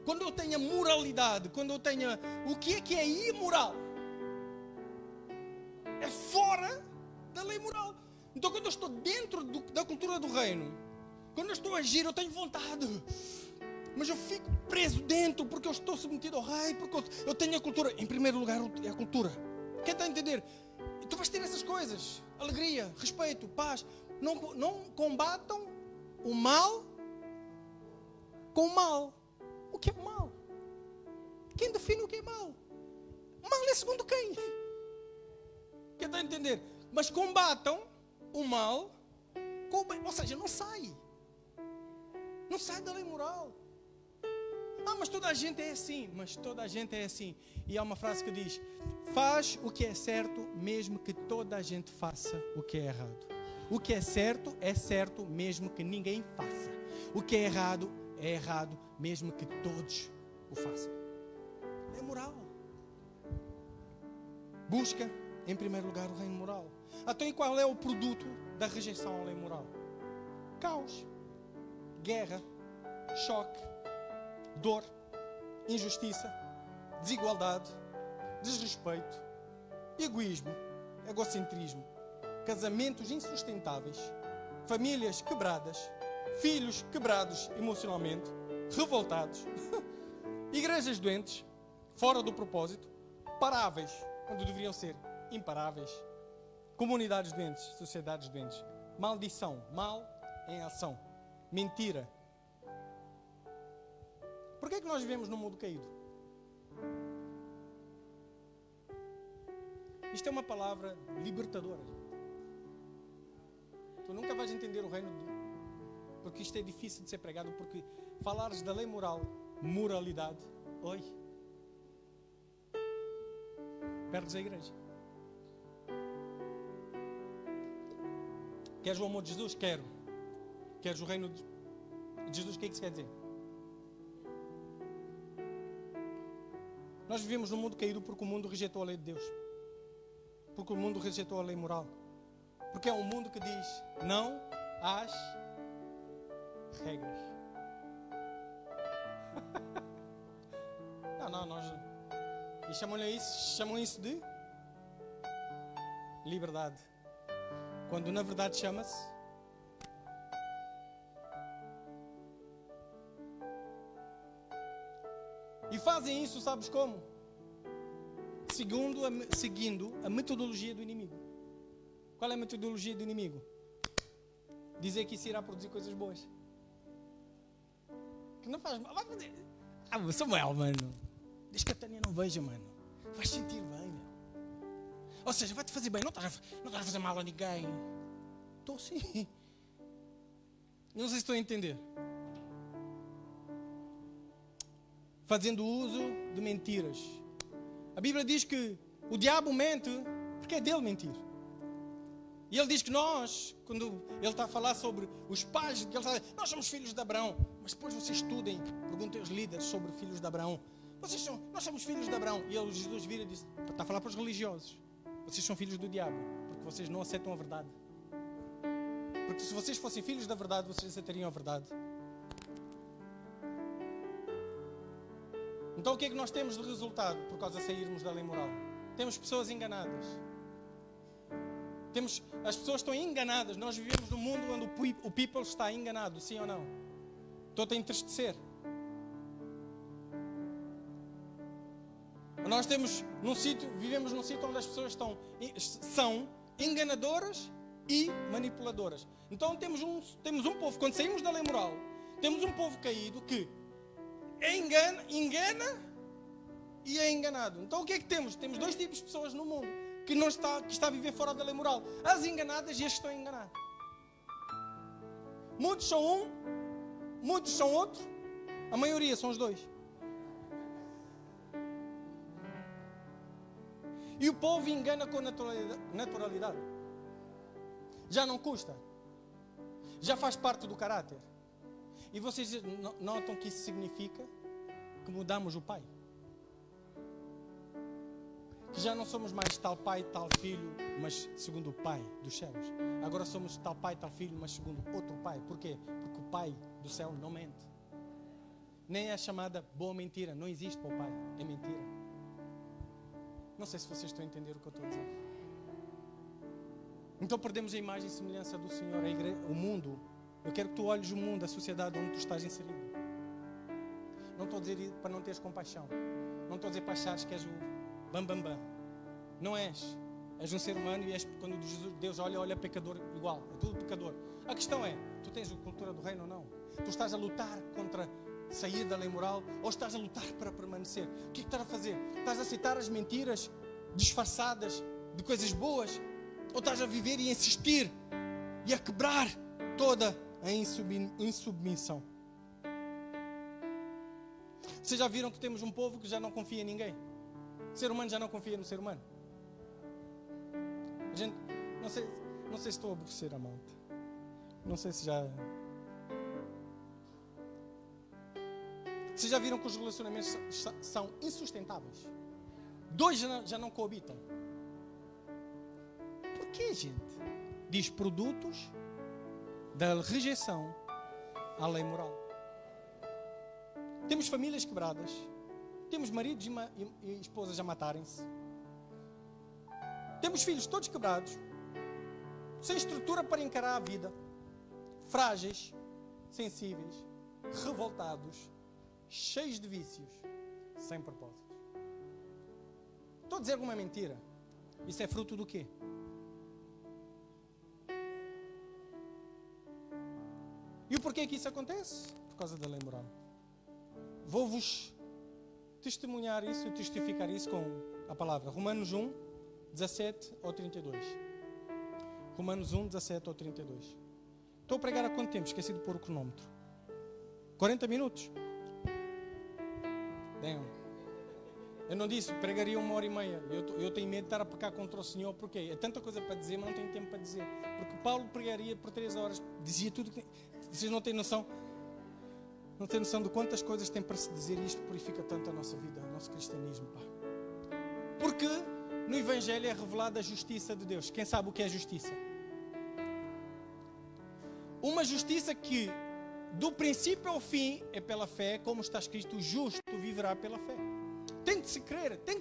S1: Quando eu tenho a moralidade, quando eu tenho... O que é imoral? É fora da lei moral. Então quando eu estou dentro da cultura do reino, quando eu estou a agir, eu tenho vontade, mas eu fico preso dentro, porque eu estou submetido ao rei, porque eu tenho a cultura. Em primeiro lugar é a cultura. Quem está a entender? E tu vais ter essas coisas, alegria, respeito, paz. Não combatam o mal com o mal. O que é o mal? Quem define o que é mal? O mal é segundo quem? Quem está a entender? Mas combatam o mal com o bem. Ou seja, não sai da lei moral. Mas toda a gente é assim. Mas toda a gente é assim. E há uma frase que diz: faz o que é certo, mesmo que toda a gente faça o que é errado. O que é certo, mesmo que ninguém faça. O que é errado, mesmo que todos o façam. É moral. Busca, em primeiro lugar, o reino moral. Então, e qual é o produto da rejeição à lei moral? Caos, guerra, choque, dor, injustiça, desigualdade, desrespeito, egoísmo, egocentrismo, casamentos insustentáveis, famílias quebradas, filhos quebrados emocionalmente, revoltados, igrejas doentes, fora do propósito, paráveis, quando deveriam ser imparáveis, comunidades doentes, sociedades doentes, maldição, mal em ação, mentira. Por que é que nós vivemos num mundo caído? Isto é uma palavra libertadora. Tu nunca vais entender o reino porque isto é difícil de ser pregado, porque falares da lei moral moralidade, oi, perdes a igreja. Queres o amor de Jesus? Quero. Queres o reino de Jesus? O que é que isso quer dizer? Nós vivemos num mundo caído porque o mundo rejeitou a lei de Deus. Porque o mundo rejeitou a lei moral. Porque é um mundo que diz não às regras. Não, nós... E chamam isso de liberdade. Quando na verdade chama-se e fazem isso, sabes como? Seguindo a metodologia do inimigo. Qual é a metodologia do inimigo? Dizer que isso irá produzir coisas boas. Que não faz mal. Vai fazer. Samuel, mano. Diz que a Tânia não veja, mano. Vais sentir bem, meu. Ou seja, vai-te fazer bem. Não estás a fazer mal a ninguém. Estou sim. Não sei se estou a entender. Fazendo uso de mentiras. A Bíblia diz que o diabo mente porque é dele mentir. E ele diz que nós, quando ele está a falar sobre os pais, ele está a dizer, nós somos filhos de Abraão. Mas depois vocês estudem, perguntem aos líderes sobre filhos de Abraão. Nós somos filhos de Abraão. E Jesus vira e diz, está a falar para os religiosos. Vocês são filhos do diabo, porque vocês não aceitam a verdade. Porque se vocês fossem filhos da verdade, vocês aceitariam a verdade. Então o que é que nós temos de resultado por causa de sairmos da lei moral? Temos pessoas enganadas. As pessoas estão enganadas. Nós vivemos num mundo onde o people está enganado, sim ou não? Estou-te a entristecer. Nós vivemos num sítio onde as pessoas são enganadoras e manipuladoras. Então temos um povo, quando saímos da lei moral, temos um povo caído que engana e é enganado. Então o que é que temos? Temos dois tipos de pessoas no mundo que está a viver fora da lei moral. As enganadas e as que estão a enganar. Muitos são um, muitos são outro. A maioria são os dois. E o povo engana com naturalidade. Já não custa. Já faz parte do caráter. E vocês notam que isso significa que mudamos o pai. Que já não somos mais tal pai, tal filho, mas segundo o pai dos céus. Agora somos tal pai, tal filho, mas segundo outro pai. Por quê? Porque o pai do céu não mente. Nem é chamada boa mentira. Não existe para o pai. É mentira. Não sei se vocês estão a entender o que eu estou a dizer. Então perdemos a imagem e semelhança do Senhor, a igreja, o mundo. Eu quero que tu olhes o mundo, a sociedade onde tu estás inserido. Não estou a dizer para não teres compaixão. Não estou a dizer para achares que és o bam, bam, bam. Não és. És um ser humano e és, quando Deus olha pecador igual. É tudo pecador. A questão é, tu tens a cultura do reino ou não? Tu estás a lutar contra sair da lei moral ou estás a lutar para permanecer? O que é que estás a fazer? Estás a aceitar as mentiras disfarçadas de coisas boas? Ou estás a viver e insistir e a quebrar toda a insubmissão? Vocês já viram que temos um povo que já não confia em ninguém? O ser humano já não confia no ser humano. A gente, não sei se estou a aborrecer a malta. Não sei se já... Vocês já viram que os relacionamentos são insustentáveis? Dois já não coabitam. Por que, gente? Diz produtos da rejeição à lei moral. Temos famílias quebradas. Temos maridos e esposas a matarem-se. Temos filhos todos quebrados, sem estrutura para encarar a vida, frágeis, sensíveis, revoltados, cheios de vícios, sem propósito. Estou a dizer alguma mentira? Isso é fruto do quê? E o porquê que isso acontece? Por causa da lei moral. Vou-vos testemunhar isso e testificar isso com a palavra. Romanos 1, 17 ao 32. Romanos 1, 17 ao 32. Estou a pregar há quanto tempo? Esqueci de pôr o cronómetro. 40 minutos? Damn. Eu não disse, pregaria 1h30. Eu tenho medo de estar a pecar contra o Senhor, porque é tanta coisa para dizer, mas não tenho tempo para dizer. Porque Paulo pregaria por 3 horas, dizia tudo que... Vocês não têm noção. Não têm noção de quantas coisas tem para se dizer, e isto purifica tanto a nossa vida, o nosso cristianismo, pá. Porque no Evangelho é revelada a justiça de Deus. Quem sabe o que é justiça? Uma justiça que, do princípio ao fim, é pela fé, como está escrito, o justo viverá pela fé. Tem que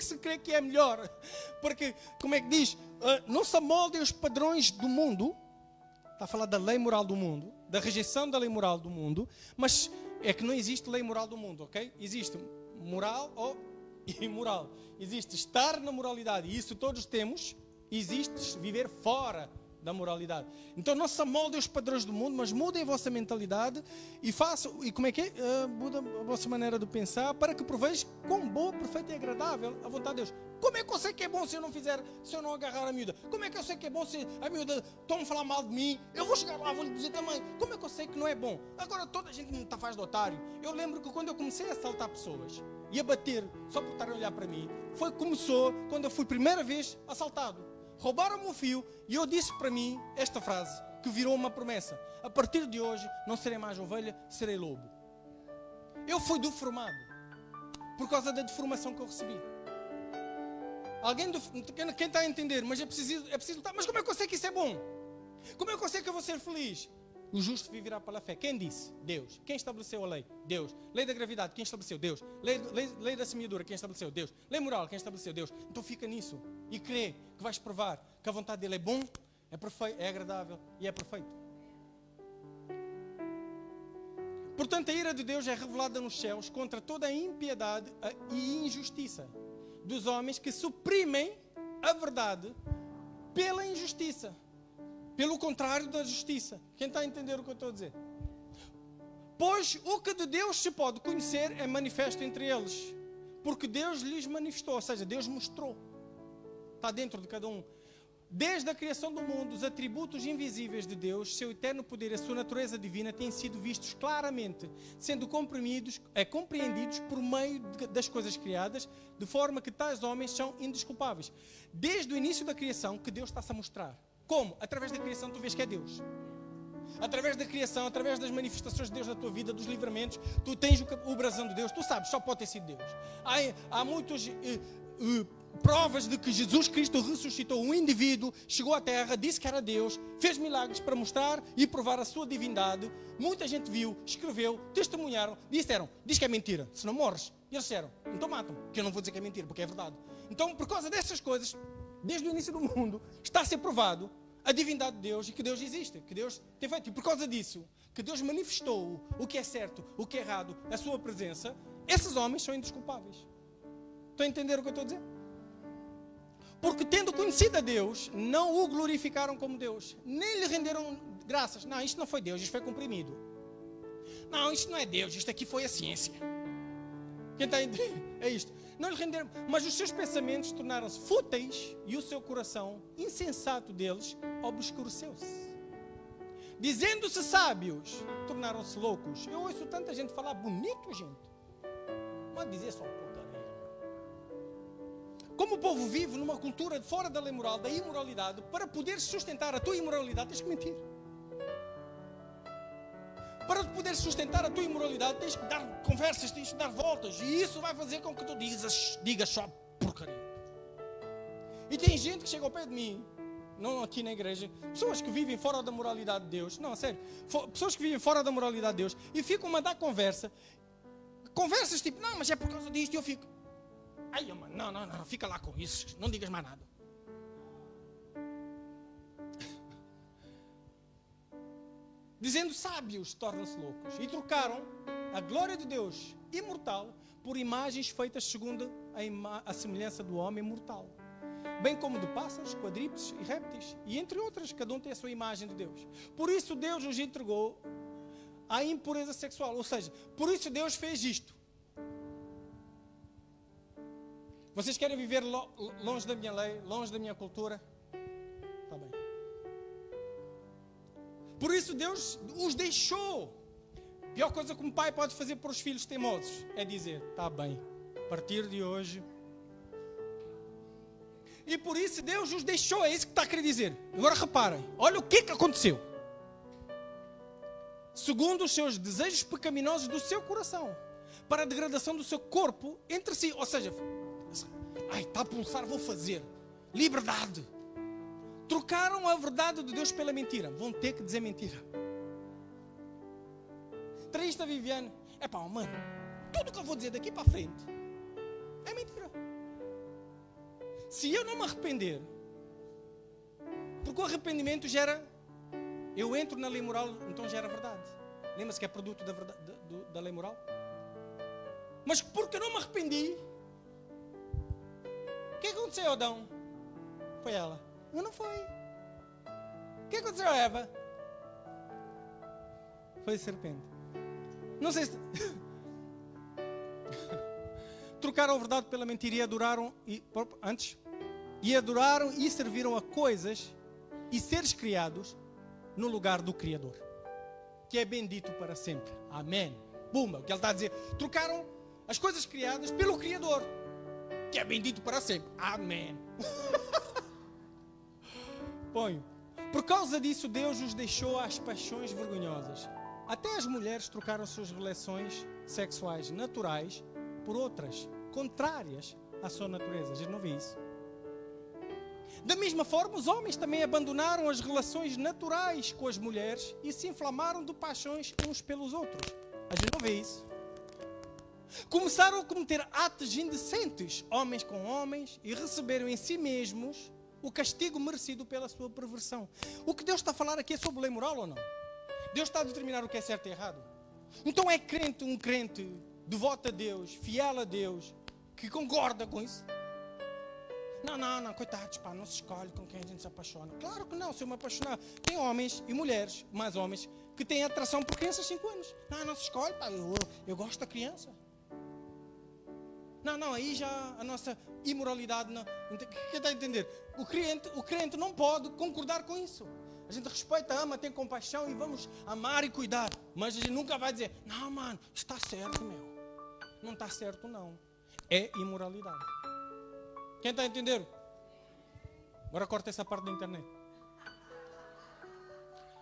S1: se crer que é melhor. Porque, como é que diz? Não se amoldem os padrões do mundo. Está a falar da lei moral do mundo, da rejeição da lei moral do mundo, mas é que não existe lei moral do mundo, ok? Existe moral ou imoral. Existe estar na moralidade, e isso todos temos. Existe viver fora da moralidade. Então não se amoldem os padrões do mundo, mas mudem a vossa mentalidade e façam, e como é que é? Muda a vossa maneira de pensar, para que proveja quão boa, perfeita e agradável a vontade de Deus. Como é que eu sei que é bom se eu não fizer, se eu não agarrar a miúda? Como é que eu sei que é bom se a miúda estão a falar mal de mim? Eu vou chegar lá, vou lhe dizer também. Como é que eu sei que não é bom? Agora toda a gente me faz de otário. Eu lembro que quando eu comecei a assaltar pessoas e a bater só por estarem a olhar para mim, começou quando eu fui primeira vez assaltado. Roubaram-me o fio e eu disse para mim esta frase, que virou uma promessa. A partir de hoje, não serei mais ovelha, serei lobo. Eu fui deformado por causa da deformação que eu recebi. Quem está a entender? Mas é preciso lutar. Mas como é que eu sei que isso é bom? Como é que eu sei que eu vou ser feliz? O justo viverá pela fé. Quem disse? Deus. Quem estabeleceu a lei? Deus. Lei da gravidade, quem estabeleceu? Deus. Lei da semeadura, quem estabeleceu? Deus. Lei moral, quem estabeleceu? Deus. Então fica nisso e crê que vais provar que a vontade dele é bom, é perfeito, é agradável e é perfeito. Portanto, a ira de Deus é revelada nos céus contra toda a impiedade e injustiça dos homens que suprimem a verdade pela injustiça. Pelo contrário da justiça. Quem está a entender o que eu estou a dizer? Pois o que de Deus se pode conhecer é manifesto entre eles. Porque Deus lhes manifestou, ou seja, Deus mostrou. Está dentro de cada um. Desde a criação do mundo, os atributos invisíveis de Deus, seu eterno poder e a sua natureza divina têm sido vistos claramente, sendo compreendidos por meio das coisas criadas, de forma que tais homens são indesculpáveis. Desde o início da criação que Deus está-se a mostrar. Como? Através da criação tu vês que é Deus. Através da criação, através das manifestações de Deus na tua vida, dos livramentos, tu tens o brasão de Deus, tu sabes, só pode ter sido Deus. Há muitas provas de que Jesus Cristo ressuscitou um indivíduo, chegou à terra, disse que era Deus, fez milagres para mostrar e provar a sua divindade. Muita gente viu, escreveu, testemunharam, disseram, diz que é mentira, se não morres. E eles disseram, então matam, que eu não vou dizer que é mentira, porque é verdade. Então, por causa dessas coisas, desde o início do mundo, está a ser provado a divindade de Deus e que Deus existe, que Deus tem feito. E por causa disso, que Deus manifestou o que é certo, o que é errado, a sua presença, esses homens são indesculpáveis. Estão a entender o que eu estou a dizer? Porque tendo conhecido a Deus, não o glorificaram como Deus, nem lhe renderam graças. Não, isto não foi Deus, isto foi comprimido. Não, isto não é Deus, isto aqui foi a ciência. Quem está a entender? É isto. Não lhe renderam, mas os seus pensamentos tornaram-se fúteis e o seu coração, insensato deles, obscureceu-se. Dizendo-se sábios, tornaram-se loucos. Eu ouço tanta gente falar bonito, gente. Mas dizer só porcaria. Como o povo vive numa cultura fora da lei moral, da imoralidade, para poder sustentar a tua imoralidade, tens que mentir. Para poder sustentar a tua imoralidade, tens que dar conversas, tens que dar voltas. E isso vai fazer com que tu digas só porcaria. E tem gente que chega ao pé de mim, não aqui na igreja, pessoas que vivem fora da moralidade de Deus. Não, sério. Pessoas que vivem fora da moralidade de Deus e ficam a dar conversas tipo, não, mas é por causa disto. E eu fico, ai, mano, não, fica lá com isso, não digas mais nada. Dizendo sábios, tornam-se loucos. E trocaram a glória de Deus imortal por imagens feitas segundo a semelhança do homem mortal. Bem como de pássaros, quadrúpedes e répteis. E entre outras, cada um tem a sua imagem de Deus. Por isso Deus os entregou à impureza sexual. Ou seja, por isso Deus fez isto. Vocês querem viver longe da minha lei, longe da minha cultura? Está bem. Por isso Deus os deixou. A pior coisa que um pai pode fazer para os filhos teimosos é dizer, está bem, partir de hoje. E por isso Deus os deixou, é isso que está a querer dizer. Agora reparem, olha o que aconteceu. Segundo os seus desejos pecaminosos do seu coração, para a degradação do seu corpo entre si. Ou seja, está a pulsar, vou fazer. Liberdade. Trocaram a verdade de Deus pela mentira. Vão ter que dizer mentira. Traíste a Viviane. Mano, tudo que eu vou dizer daqui para a frente é mentira. Se eu não me arrepender, porque o arrependimento gera, eu entro na lei moral, então gera verdade. Lembra-se que é produto da, verdade, da lei moral? Mas porque eu não me arrependi, o que aconteceu, Adão? Foi ela. Eu não foi. O que aconteceu a Eva? Foi a serpente. Não sei se... Trocaram a verdade pela mentira e adoraram e serviram a coisas e seres criados no lugar do Criador, que é bendito para sempre. Amém. Bumba, o que ele está a dizer. Trocaram as coisas criadas pelo Criador, que é bendito para sempre. Amém. Ponho. Por causa disso, Deus os deixou às paixões vergonhosas. Até as mulheres trocaram suas relações sexuais naturais por outras, contrárias à sua natureza. A gente não vê isso. Da mesma forma, os homens também abandonaram as relações naturais com as mulheres e se inflamaram de paixões uns pelos outros. A gente não vê isso. Começaram a cometer atos indecentes, homens com homens, e receberam em si mesmos o castigo merecido pela sua perversão. O que Deus está a falar aqui é sobre lei moral ou não? Deus está a determinar o que é certo e errado? Então é crente, um crente devoto a Deus, fiel a Deus, que concorda com isso? Não, coitados, não se escolhe com quem a gente se apaixona. Claro que não, se eu me apaixonar. Tem homens e mulheres, mais homens, que têm atração por crianças de 5 anos. Não se escolhe, eu gosto da criança. Não, aí já a nossa imoralidade não. Quem está a entender? O crente não pode concordar com isso. A gente respeita, ama, tem compaixão e vamos amar e cuidar. Mas a gente nunca vai dizer, não, mano, está certo, meu. Não está certo, não. É imoralidade. Quem está a entender? Agora corta essa parte da internet.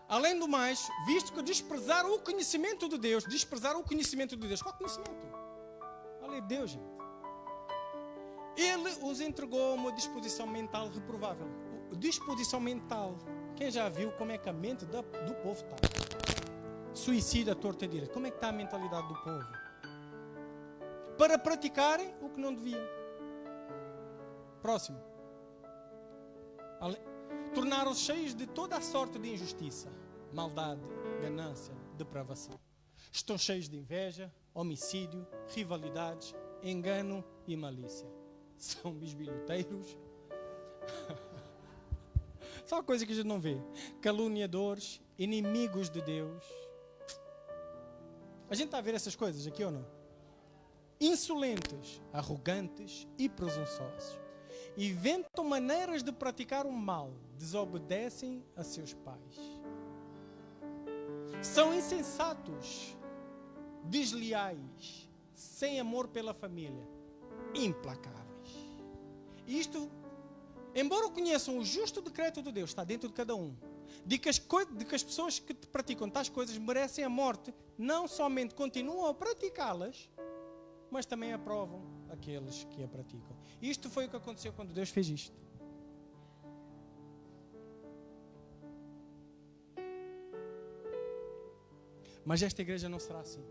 S1: Além do mais, visto que desprezaram o conhecimento de Deus. Qual conhecimento? A lei de Deus, gente. Ele os entregou a uma disposição mental reprovável. Disposição mental. Quem já viu como é que a mente do povo está? Suicida, torta e direita. Como é que está a mentalidade do povo? Para praticarem o que não deviam. Próximo. Tornaram-se cheios de toda a sorte de injustiça, maldade, ganância, depravação. Estão cheios de inveja, homicídio, rivalidades, engano e malícia. São bisbilhoteiros. Só uma coisa que a gente não vê. Caluniadores, inimigos de Deus. A gente está a ver essas coisas aqui ou não? Insolentes, arrogantes e presunçosos. Inventam maneiras de praticar o mal. Desobedecem a seus pais. São insensatos, desleais, sem amor pela família, implacáveis. Isto, embora conheçam o justo decreto de Deus, está dentro de cada um, de que as pessoas que praticam tais coisas merecem a morte, não somente continuam a praticá-las, mas também aprovam aqueles que a praticam. Isto foi o que aconteceu quando Deus fez isto. Mas esta igreja não será assim.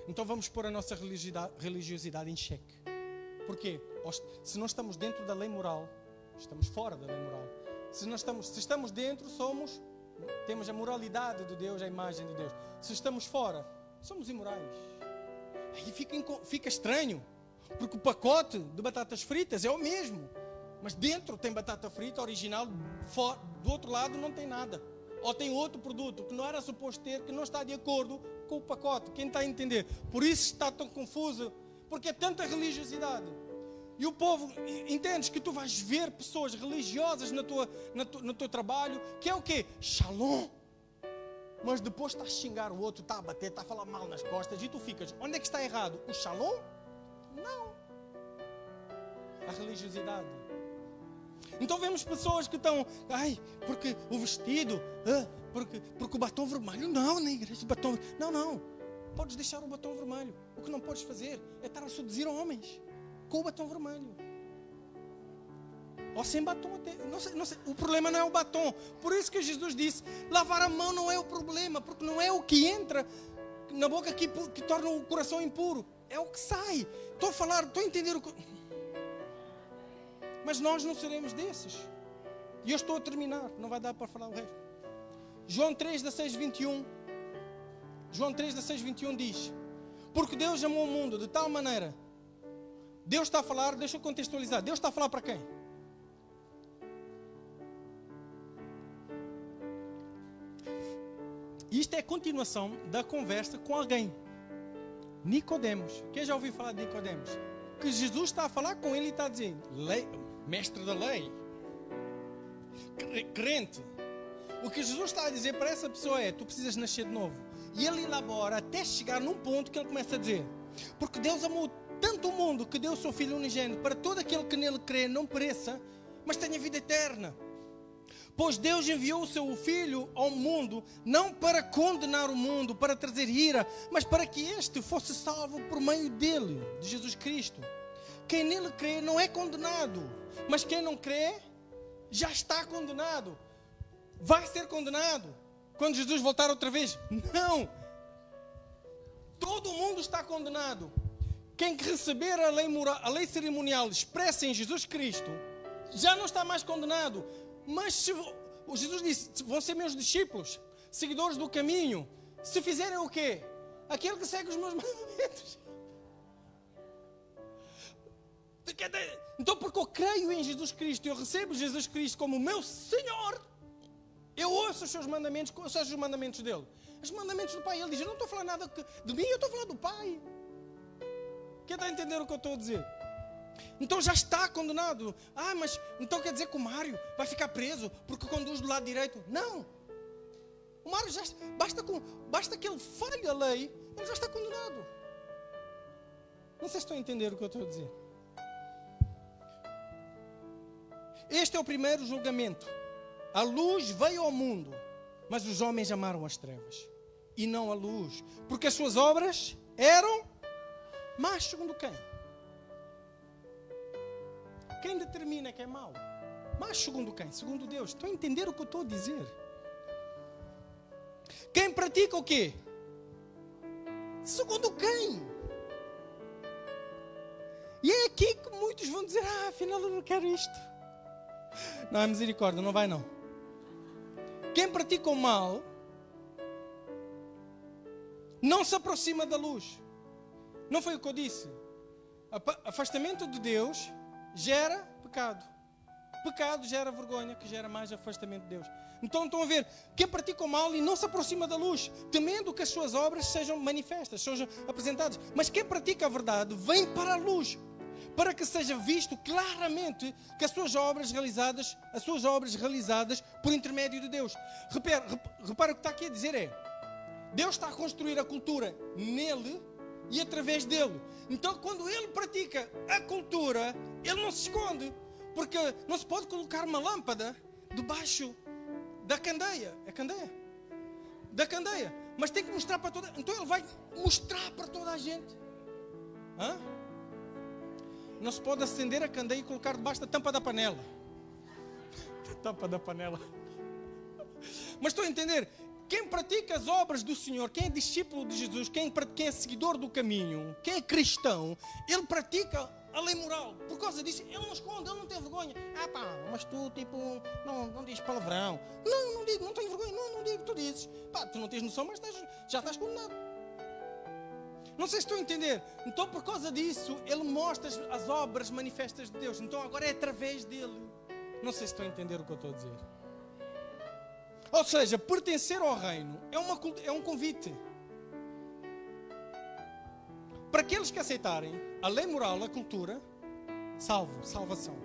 S1: Então vamos pôr a nossa religiosidade em xeque. Porquê? Se nós estamos dentro da lei moral, estamos fora da lei moral. Se estamos dentro, temos a moralidade de Deus, a imagem de Deus. Se estamos fora, somos imorais. Aí fica estranho, porque o pacote de batatas fritas é o mesmo, mas dentro tem batata frita original, do outro lado não tem nada. Ou tem outro produto que não era suposto ter, que não está de acordo com o pacote. Quem está a entender? Por isso está tão confuso, porque é tanta religiosidade. E o povo, entendes que tu vais ver pessoas religiosas no teu trabalho, que é o quê? Shalom. mas depois está a xingar o outro, está a bater, está a falar mal nas costas, e tu ficas, onde é que está errado? O shalom? Não. A religiosidade. Então vemos pessoas que estão, porque o vestido, porque o batom vermelho. Não, na igreja, batom. Não. Podes deixar o batom vermelho. O que não podes fazer é estar a seduzir homens com o batom vermelho. Ou sem batom até. Não sei. O problema não é o batom. Por isso que Jesus disse, lavar a mão não é o problema, porque não é o que entra na boca que torna o coração impuro. É o que sai. Estou a entender o que... Mas nós não seremos desses. E eu estou a terminar, não vai dar para falar o resto. João 3, 16, 21. João 3, 16, 21 diz: porque Deus amou o mundo de tal maneira. Deus está a falar, deixa eu contextualizar. Deus está a falar para quem? Isto é a continuação da conversa com alguém. Nicodemos. Quem já ouviu falar de Nicodemos? Que Jesus está a falar com ele e está a dizer, mestre da lei, crente. O que Jesus está a dizer para essa pessoa é, tu precisas nascer de novo. E ele elabora até chegar num ponto que ele começa a dizer, porque Deus amou tanto o mundo que deu o seu Filho unigênito para todo aquele que nele crê não pereça, mas tenha vida eterna. Pois Deus enviou o seu Filho ao mundo, não para condenar o mundo, para trazer ira, mas para que este fosse salvo por meio dele, de Jesus Cristo. Quem nele crê não é condenado, mas quem não crê, já está condenado. Vai ser condenado quando Jesus voltar outra vez? Não! Todo mundo está condenado. Quem receber a lei cerimonial expressa em Jesus Cristo, já não está mais condenado. Mas Jesus disse, vão ser meus discípulos, seguidores do caminho, se fizerem o quê? Aquele que segue os meus mandamentos. Então, porque eu creio em Jesus Cristo, eu recebo Jesus Cristo como meu Senhor, eu ouço os seus mandamentos, ouço os mandamentos dele. Os mandamentos do Pai, ele diz, eu não estou a falar nada de mim, eu estou a falar do Pai. Quem está a entender o que eu estou a dizer? Então já está condenado. Mas então quer dizer que o Mário vai ficar preso porque conduz do lado direito? Não. O Mário já basta que ele falhe a lei, ele já está condenado. Não sei se estão a entender o que eu estou a dizer. Este é o primeiro julgamento. A luz veio ao mundo, mas os homens amaram as trevas e não a luz, porque as suas obras eram más. Segundo quem? Quem determina que é mau? Mas segundo quem? Segundo Deus. Estão a entender o que eu estou a dizer? Quem pratica o quê? Segundo quem? E é aqui que muitos vão dizer, afinal eu não quero isto. Não é misericórdia, não vai não. Quem pratica o mal não se aproxima da luz. Não foi o que eu disse? Afastamento de Deus gera pecado. Pecado gera vergonha, que gera mais afastamento de Deus. Então estão a ver, quem pratica o mal e não se aproxima da luz, temendo que as suas obras sejam manifestas, sejam apresentadas. Mas quem pratica a verdade vem para a luz, para que seja visto claramente que as suas obras realizadas por intermédio de Deus. Repara o que está aqui a dizer é, Deus está a construir a cultura nele e através dele. Então quando ele pratica a cultura, ele não se esconde, porque não se pode colocar uma lâmpada debaixo da candeia. É candeia? Da candeia. Mas tem que mostrar para toda... Então ele vai mostrar para toda a gente. Não se pode acender a candeia e colocar debaixo da tampa da panela. Tampa da panela. Mas estou a entender? Quem pratica as obras do Senhor, quem é discípulo de Jesus, quem é seguidor do caminho, quem é cristão, ele pratica a lei moral. Por causa disso, ele não esconde, ele não tem vergonha. Mas tu, não dizes palavrão. Não digo, não tenho vergonha. Não digo, tu dizes. Tu não tens noção, mas já estás condenado. Não sei se estou a entender. Então, por causa disso, ele mostra as obras manifestas de Deus. Então, agora é através dele. Não sei se estou a entender o que eu estou a dizer. Ou seja, pertencer ao reino é um convite. Para aqueles que aceitarem a lei moral, a cultura, salvação.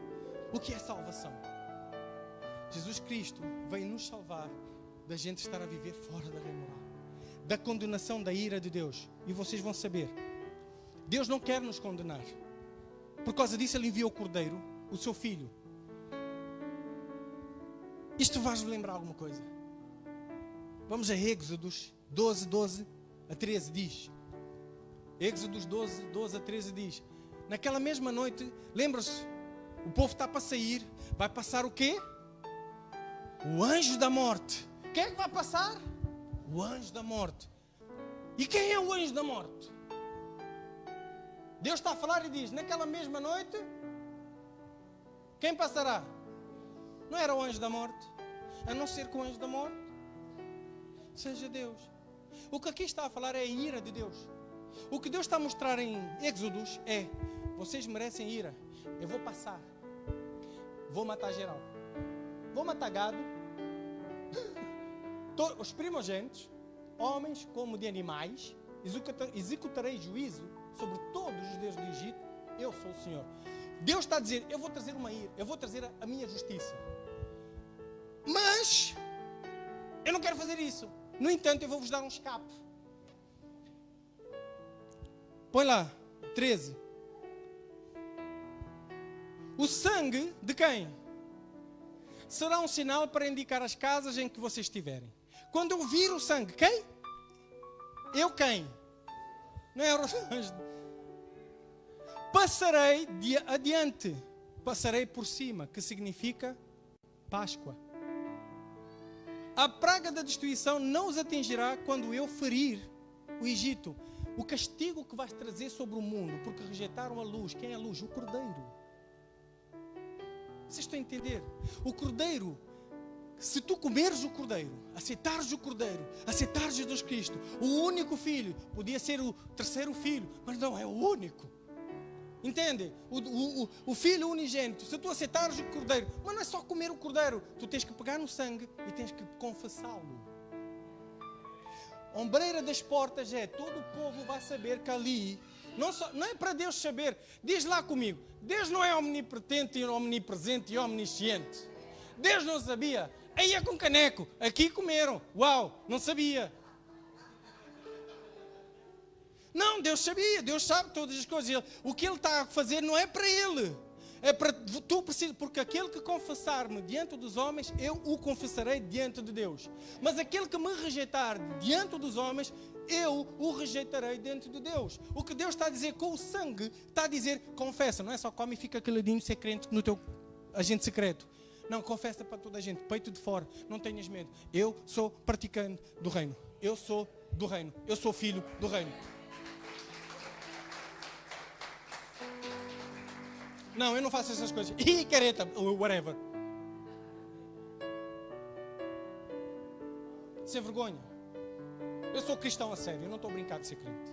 S1: O que é salvação? Jesus Cristo veio nos salvar da gente estar a viver fora da lei moral, da condenação, da ira de Deus. E vocês vão saber, Deus não quer nos condenar. Por causa disso Ele enviou o Cordeiro, o seu Filho. Isto vai-vos lembrar alguma coisa? Vamos a Êxodos 12 a 13 diz. Êxodos 12 a 13 diz. Naquela mesma noite, lembra-se, o povo está para sair, vai passar o quê? O anjo da morte. Quem é que vai passar? O anjo da morte. E quem é o anjo da morte? Deus está a falar e diz, naquela mesma noite, quem passará? Não era o anjo da morte, a não ser que o anjo da morte seja Deus. O que aqui está a falar é a ira de Deus. O que Deus está a mostrar em Êxodos é, vocês merecem ira, eu vou passar, vou matar geral, vou matar gado, os primogênitos, homens como de animais, executarei juízo sobre todos os deuses do Egito, eu sou o Senhor. Deus está a dizer, eu vou trazer uma ira, eu vou trazer a minha justiça. Mas, eu não quero fazer isso. No entanto, eu vou-vos dar um escape. Põe lá, 13. O sangue de quem? Será um sinal para indicar as casas em que vocês estiverem. Quando eu vir o sangue, quem? Eu quem? Não é o anjo. Passarei adiante, passarei por cima, que significa Páscoa. A praga da destruição não os atingirá quando eu ferir o Egito. O castigo que vais trazer sobre o mundo, porque rejeitaram a luz. Quem é a luz? O Cordeiro. Vocês estão a entender? O Cordeiro, se tu comeres o Cordeiro, aceitares o Cordeiro, aceitares Jesus Cristo, o único filho, podia ser o terceiro filho, mas não, é o único. Entende? O filho unigênito, se tu aceitares o Cordeiro, mas não é só comer o Cordeiro, tu tens que pegar no sangue e tens que confessá-lo. Ombreira das portas é, todo o povo vai saber que ali, não é para Deus saber, diz lá comigo, Deus não é omnipotente, omnipresente e omnisciente. Deus não sabia, aí é com caneco, aqui comeram, uau, não sabia. Não, Deus sabia, Deus sabe todas as coisas. O que Ele está a fazer não é para Ele. É para tu precisas, porque aquele que confessar-me diante dos homens, eu o confessarei diante de Deus. Mas aquele que me rejeitar diante dos homens, eu o rejeitarei diante de Deus. O que Deus está a dizer com o sangue, está a dizer, confessa, não é só come e fica caladinho, ser crente no teu agente secreto. Não, confessa para toda a gente, peito de fora, não tenhas medo. Eu sou praticante do reino. Eu sou do reino. Eu sou filho do reino. Não, eu não faço essas coisas. Ih, careta, whatever. Sem vergonha. Eu sou cristão a sério, eu não estou a brincar de ser crente.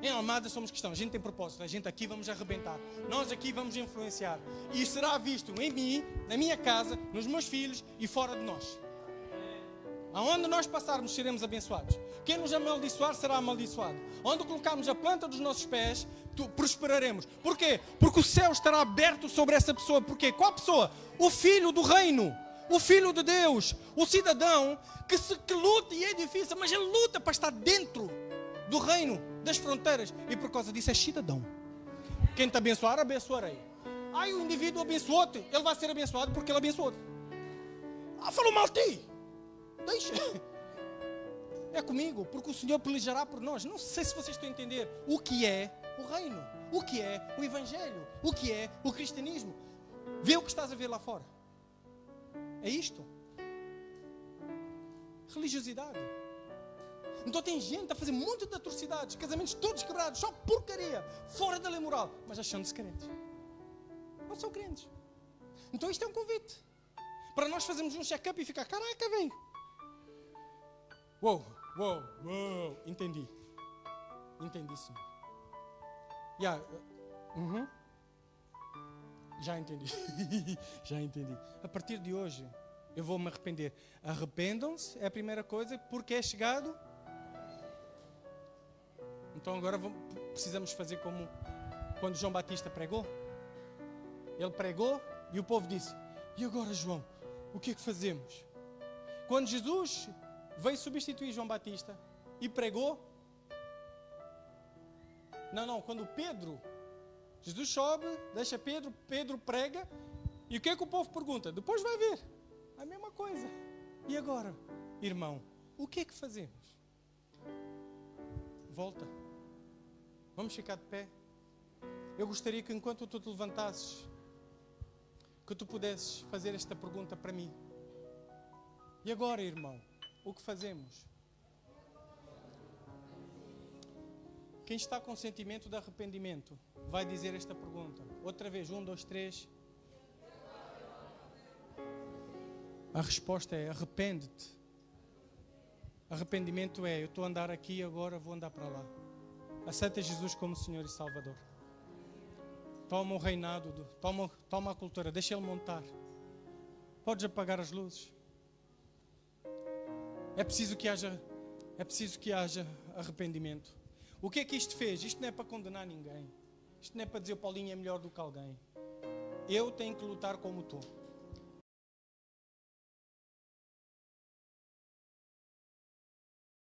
S1: Em Almada somos cristãos, a gente tem propósito, a gente aqui vamos arrebentar. Nós aqui vamos influenciar. E será visto em mim, na minha casa, nos meus filhos e fora de nós. Aonde nós passarmos, seremos abençoados. Quem nos amaldiçoar, será amaldiçoado. Onde colocarmos a planta dos nossos pés, prosperaremos. Porquê? Porque o céu estará aberto sobre essa pessoa. Porquê? Qual pessoa? O filho do reino. O filho de Deus. O cidadão que luta e é difícil, mas ele luta para estar dentro do reino, das fronteiras. E por causa disso é cidadão. Quem te abençoar, abençoarei. Ai, o indivíduo abençoou-te. Ele vai ser abençoado porque ele abençoou-te. Ah, falou mal de ti. Deixa. É comigo, porque o Senhor pelejará por nós. Não sei se vocês estão a entender o que é o reino, o que é o Evangelho, o que é o cristianismo. Vê o que estás a ver lá fora. É isto. Religiosidade. Então tem gente a fazer muitas atrocidades, casamentos todos quebrados, só porcaria, fora da lei moral, mas achando-se crentes. Não são crentes. Então isto é um convite para nós fazermos um check-up e ficar, caraca, velho. Uou. Entendi sim. Já entendi. Já entendi. A partir de hoje, eu vou me arrepender. Arrependam-se, é a primeira coisa, porque é chegado. Então agora precisamos fazer como quando João Batista pregou. Ele pregou e o povo disse, e agora, João, o que é que fazemos? Quando Jesus veio substituir João Batista e pregou, quando Jesus sobe, deixa Pedro prega, e o que é que o povo pergunta? Depois vai ver, a mesma coisa. E agora, irmão, o que é que fazemos? Volta, vamos ficar de pé. Eu gostaria que enquanto tu te levantasses, que tu pudesses fazer esta pergunta para mim. E agora, irmão, o que fazemos? Quem está com sentimento de arrependimento vai dizer esta pergunta. Outra vez, 1, 2, 3. A resposta é: arrepende-te. Arrependimento é: eu estou a andar aqui, agora vou andar para lá. Aceita Jesus como Senhor e Salvador. Toma o reinado, toma a cultura, deixa Ele montar. Podes apagar as luzes. É preciso que haja arrependimento. O que é que isto fez? Isto não é para condenar ninguém. Isto não é para dizer o Paulinho é melhor do que alguém. Eu tenho que lutar como tu.